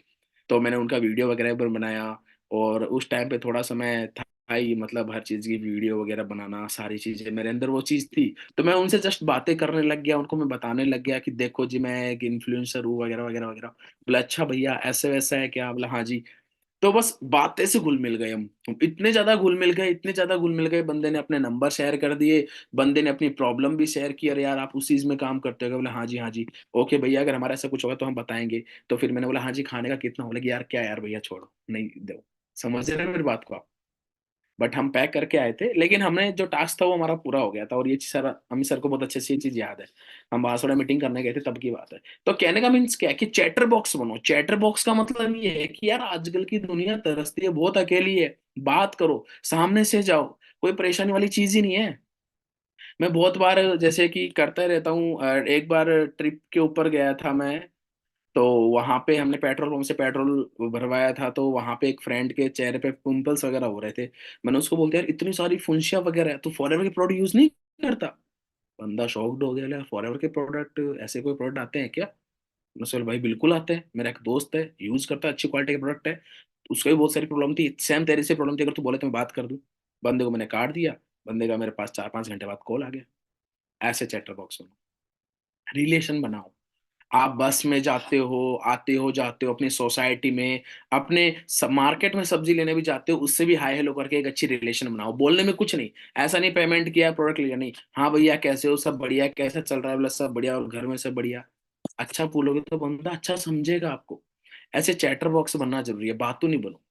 तो मैंने उनका वीडियो वगैरह भी बनाया। और उस टाइम पे थोड़ा सा मैं था ही, मतलब हर चीज़ की वीडियो वगैरह बनाना, सारी चीज़ें मेरे अंदर वो चीज़ थी। तो मैं उनसे जस्ट बातें करने लग गया, उनको मैं बताने लग गया कि देखो जी मैं एक इन्फ्लुएंसर हूँ वगैरह वगैरह वगैरह। बोला अच्छा भैया ऐसे वैसा है क्या? बोला हाँ जी। तो बस बातें से घुल मिल गए हम इतने ज्यादा घुल मिल गए, इतने ज्यादा घुल मिल गए, बंदे ने अपने नंबर शेयर कर दिए, बंदे ने अपनी प्रॉब्लम भी शेयर की, अरे यार आप उस चीज में काम करते हो? बोला हाँ जी हाँ जी। ओके भैया अगर हमारा ऐसा कुछ होगा तो हम बताएंगे। तो फिर मैंने बोला हाँ जी खाने का कितना? बोला कि यार क्या यार भैया छोड़ो नहीं दो। समझ रहे हैं मेरी बात को आप? बट हम पैक करके आए थे, लेकिन हमने जो टास्क था वो हमारा पूरा हो गया था। और ये चीज सर, अमित सर को बहुत अच्छे से ये चीज याद है। हम बांसवाड़ा मीटिंग करने गए थे तब की बात है। तो कहने का मीन्स क्या है कि चैटर बॉक्स बनो। चैटर बॉक्स का मतलब ये है कि यार आजकल की दुनिया तरसती है, बहुत अकेली है, बात करो, सामने से जाओ, कोई परेशानी वाली चीज ही नहीं है। मैं बहुत बार जैसे कि करता रहता हूँ, एक बार ट्रिप के ऊपर गया था मैं। तो वहां पे हमने पेट्रोल पंप से पेट्रोल भरवाया था, तो वहां पे एक फ्रेंड के चेहरे पे पिंपल्स वगैरह हो रहे थे। मैंने उसको बोलते यार इतनी सारी फुंसिया वगैरह है, तू फॉरएवर के प्रोडक्ट यूज नहीं करता? बंदा शॉक्ड हो गया, फॉरएवर के प्रोडक्ट, ऐसे कोई प्रोडक्ट आते हैं क्या? मैं बोला भाई बिल्कुल आते हैं, मेरा एक दोस्त है यूज करता है, अच्छी क्वालिटी के प्रोडक्ट है। उसको भी बहुत सारी प्रॉब्लम थी, सेम तेरे से प्रॉब्लम थी, अगर तू बोले तो मैं बात कर दूं। बंदे को मैंने काट दिया। बंदे का मेरे पास 4-5 घंटे बाद कॉल आ गया। ऐसे चैटर बॉक्स में रिलेशन बनाओ। आप बस में जाते हो, आते हो जाते हो अपनी सोसाइटी में, अपने मार्केट में सब्जी लेने भी जाते हो, उससे भी हाय हेलो करके एक अच्छी रिलेशन बनाओ। बोलने में कुछ नहीं, ऐसा नहीं पेमेंट किया प्रोडक्ट लिया, नहीं, हाँ भैया कैसे हो, सब बढ़िया, कैसा चल रहा है? बोला सब बढ़िया, और घर में सब बढ़िया। अच्छा बोलोगे तो बंदा अच्छा समझेगा आपको। ऐसे चैटर बॉक्स बनना जरूरी है, बातों नहीं बनो।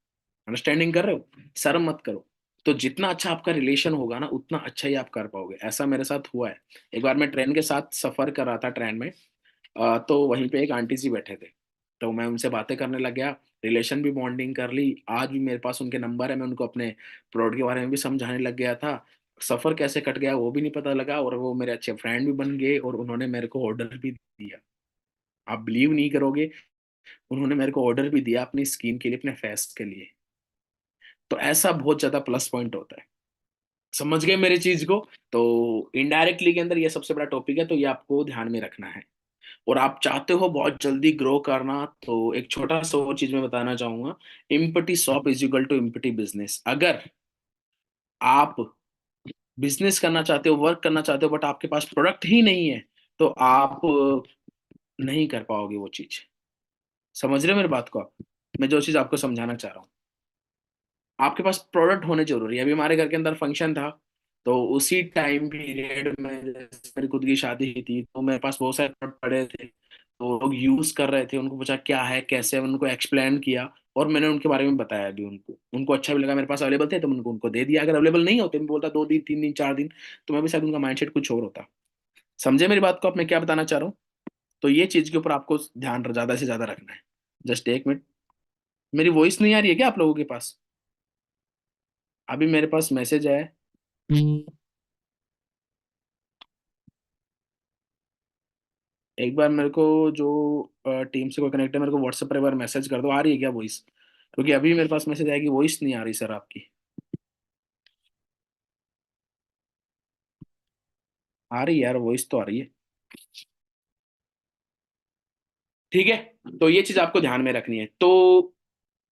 अंडरस्टैंडिंग कर रहे हो? शर्म मत करो। तो जितना अच्छा आपका रिलेशन होगा ना, उतना अच्छा ही आप कर पाओगे। ऐसा मेरे साथ हुआ है। एक बार मैं ट्रेन के साथ सफर कर रहा था, ट्रेन में। तो वहीं पे एक आंटी जी बैठे थे। तो मैं उनसे बातें करने लग गया, रिलेशन भी बॉन्डिंग कर ली। आज भी मेरे पास उनके नंबर है, मैं उनको अपने प्रोडक्ट के बारे में भी समझाने लग गया था। सफर कैसे कट गया वो भी नहीं पता लगा, और वो मेरे अच्छे फ्रेंड भी बन गए, और उन्होंने मेरे को ऑर्डर भी दिया। आप बिलीव नहीं करोगे, उन्होंने मेरे को ऑर्डर भी दिया अपनी स्किन के लिए, अपने फेस के लिए। तो ऐसा बहुत ज्यादा प्लस पॉइंट होता है। समझ गए मेरी चीज को? तो इनडायरेक्टली के अंदर ये सबसे बड़ा टॉपिक है, तो ये आपको ध्यान में रखना है। और आप चाहते हो बहुत जल्दी ग्रो करना, तो एक छोटा सा और चीज मैं बताना चाहूंगा। Empty shop is equal to empty business. अगर आप बिजनेस करना चाहते हो, वर्क करना चाहते हो, बट आपके पास प्रोडक्ट ही नहीं है, तो आप नहीं कर पाओगे वो चीज। समझ रहे हो मेरी बात को आप? मैं जो चीज आपको समझाना चाह रहा हूँ, आपके पास प्रोडक्ट होने जरूरी है। अभी हमारे घर के अंदर फंक्शन था, तो उसी टाइम पीरियड में जैसे मेरी खुद की शादी हुई थी, तो मेरे पास बहुत सारे प्रोडक्ट पड़े थे। तो लोग यूज कर रहे थे, उनको पूछा क्या है कैसे है, उनको एक्सप्लेन किया। और मैंने उनके बारे में बताया भी उनको, उनको अच्छा भी लगा, मेरे पास अवेलेबल थे तो मैंने उनको दे दिया। अगर अवेलेबल नहीं होते, मैं बोलता 2 दिन 3 दिन 4 दिन, तो मैं भी शायद उनका माइंडसेट कुछ और होता। समझे मेरी बात को आप, मैं क्या बताना चाह रहा हूँ? तो ये चीज के ऊपर आपको ध्यान ज्यादा से ज्यादा रखना है। जस्ट एक मिनट। मेरी वॉइस नहीं आ रही है क्या आप लोगों के पास? अभी मेरे पास मैसेज है। एक बार मेरे को जो टीम से कोई कनेक्ट है, मेरे को व्हाट्सएप पर एक बार मैसेज कर दो, आ रही है क्या वॉइस? क्योंकि अभी मेरे पास मैसेज आया कि वॉइस नहीं आ रही सर आपकी। आ रही है यार, वॉइस तो आ रही है। ठीक है। तो ये चीज आपको ध्यान में रखनी है। तो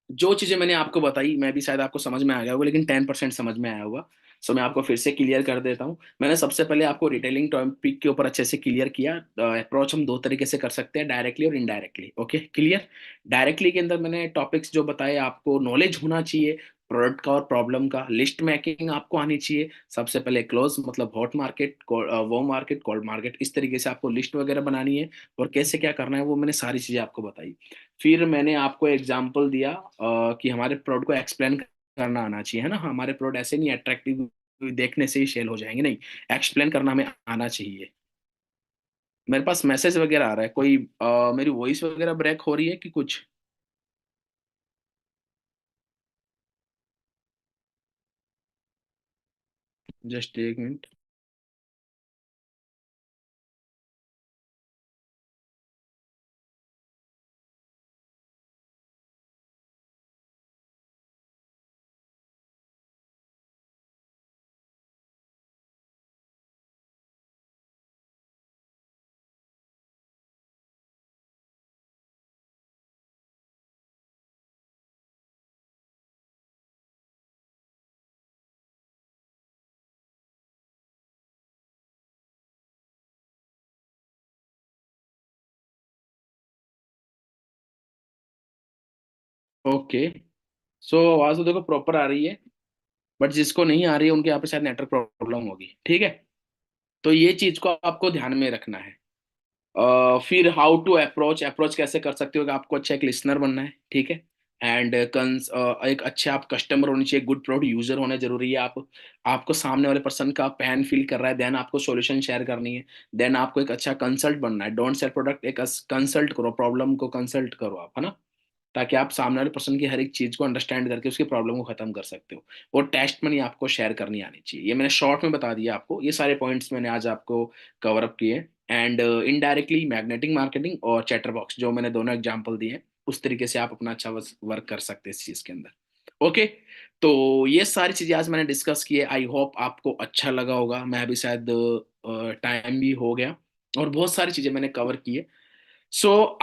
जो चीजें मैंने आपको बताई, मैं भी शायद आपको समझ में आ गया होगा, लेकिन 10% समझ में आया होगा। सो मैं आपको फिर से क्लियर कर देता हूँ। मैंने सबसे पहले आपको रिटेलिंग टॉपिक के ऊपर अच्छे से क्लियर किया। अप्रोच हम दो तरीके से कर सकते हैं, डायरेक्टली और इनडायरेक्टली। Okay clear? डायरेक्टली के अंदर मैंने टॉपिक्स जो बताए, आपको नॉलेज होना चाहिए प्रोडक्ट का और प्रॉब्लम का, लिस्ट मेकिंग आपको आनी चाहिए। सबसे पहले क्लोज मतलब हॉट मार्केट, वो मार्केट, कोल्ड मार्केट, इस तरीके से आपको लिस्ट वगैरह बनानी है। और कैसे क्या करना है वो मैंने सारी चीजें आपको बताई। फिर मैंने आपको एग्जाम्पल दिया कि हमारे प्रोडक्ट को एक्सप्लेन करना आना चाहिए, है ना? हमारे प्रोडक्ट ऐसे नहीं अट्रैक्टिव देखने से ही सेल हो जाएंगे, नहीं, एक्सप्लेन करना हमें आना चाहिए। मेरे पास मैसेज वगैरह आ रहा है कोई, मेरी वॉइस वगैरह ब्रेक हो रही है कि कुछ? जस्ट एक मिनट। ओके। सो आवाज तो देखो प्रॉपर आ रही है, बट जिसको नहीं आ रही है उनके यहाँ पे शायद नेटवर्क प्रॉब्लम होगी, ठीक है। तो ये चीज को आपको ध्यान में रखना है। फिर हाउ टू अप्रोच, अप्रोच कैसे कर सकते हो कि आपको अच्छा एक लिसनर बनना है, ठीक है। एंड एक अच्छे आप कस्टमर होने चाहिए, गुड प्रोडक्ट यूजर होना जरूरी है। आप, आपको सामने वाले पर्सन का पैन फील कर रहा है, देन आपको सॉल्यूशन शेयर करनी है। देन आपको एक अच्छा कंसल्ट बनना है, डोंट सेल प्रोडक्ट, एक कंसल्ट करो, प्रॉब्लम को कंसल्ट करो आप, है ना। ताकि आप सामने वाले पर्सन की हर एक चीज को अंडरस्टैंड करके उसकी प्रॉब्लम को खत्म कर सकते हो। और टेस्ट मनी आपको शेयर करनी आनी चाहिए। ये मैंने शॉर्ट में बता दिया आपको, ये सारे पॉइंट्स मैंने आज आपको कवर अप किए। एंड इनडायरेक्टली मैग्नेटिक मार्केटिंग और चैटर बॉक्स, जो मैंने दोनों एग्जांपल दिए हैं, उस तरीके से आप अपना अच्छा वर्क कर सकते हैं इस चीज के अंदर। ओके। तो ये सारी चीजें आज मैंने डिस्कस की है, आई होप आपको अच्छा लगा होगा। मैं भी शायद टाइम भी हो गया, और बहुत सारी चीजें मैंने कवर की है।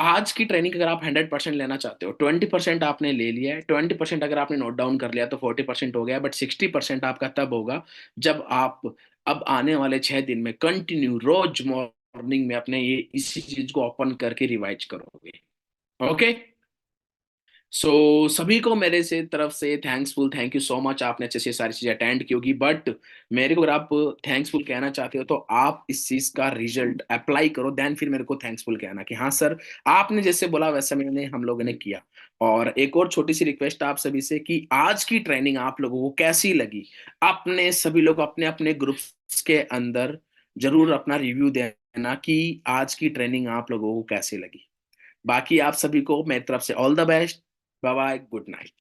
आज की ट्रेनिंग अगर आप 100% लेना चाहते हो, 20% आपने ले लिया है, 20% अगर आपने नोट डाउन कर लिया तो 40% हो गया, बट 60% आपका तब होगा जब आप अब आने वाले 6 दिन में कंटिन्यू रोज मॉर्निंग में अपने ये इसी चीज को ओपन करके रिवाइज करोगे। ओके। सभी को मेरे से तरफ से thanksful, thank you so much, आपने अच्छे से ये सारी चीजें अटेंड की होगी। बट मेरे को अगर आप थैंक्सफुल कहना चाहते हो तो आप इस चीज का रिजल्ट अप्लाई करो, देन फिर मेरे को थैंक्सफुल कहना कि हाँ सर, आपने जैसे बोला वैसा मैंने हम लोगों ने किया। और एक और छोटी सी रिक्वेस्ट आप सभी से कि आज की ट्रेनिंग आप लोगों को कैसी लगी, अपने सभी लोग अपने अपने ग्रुप्स के अंदर जरूर अपना रिव्यू देना कि आज की ट्रेनिंग आप लोगों को कैसी लगी। बाकी आप सभी को मेरी तरफ से all the best. Bye bye, good night.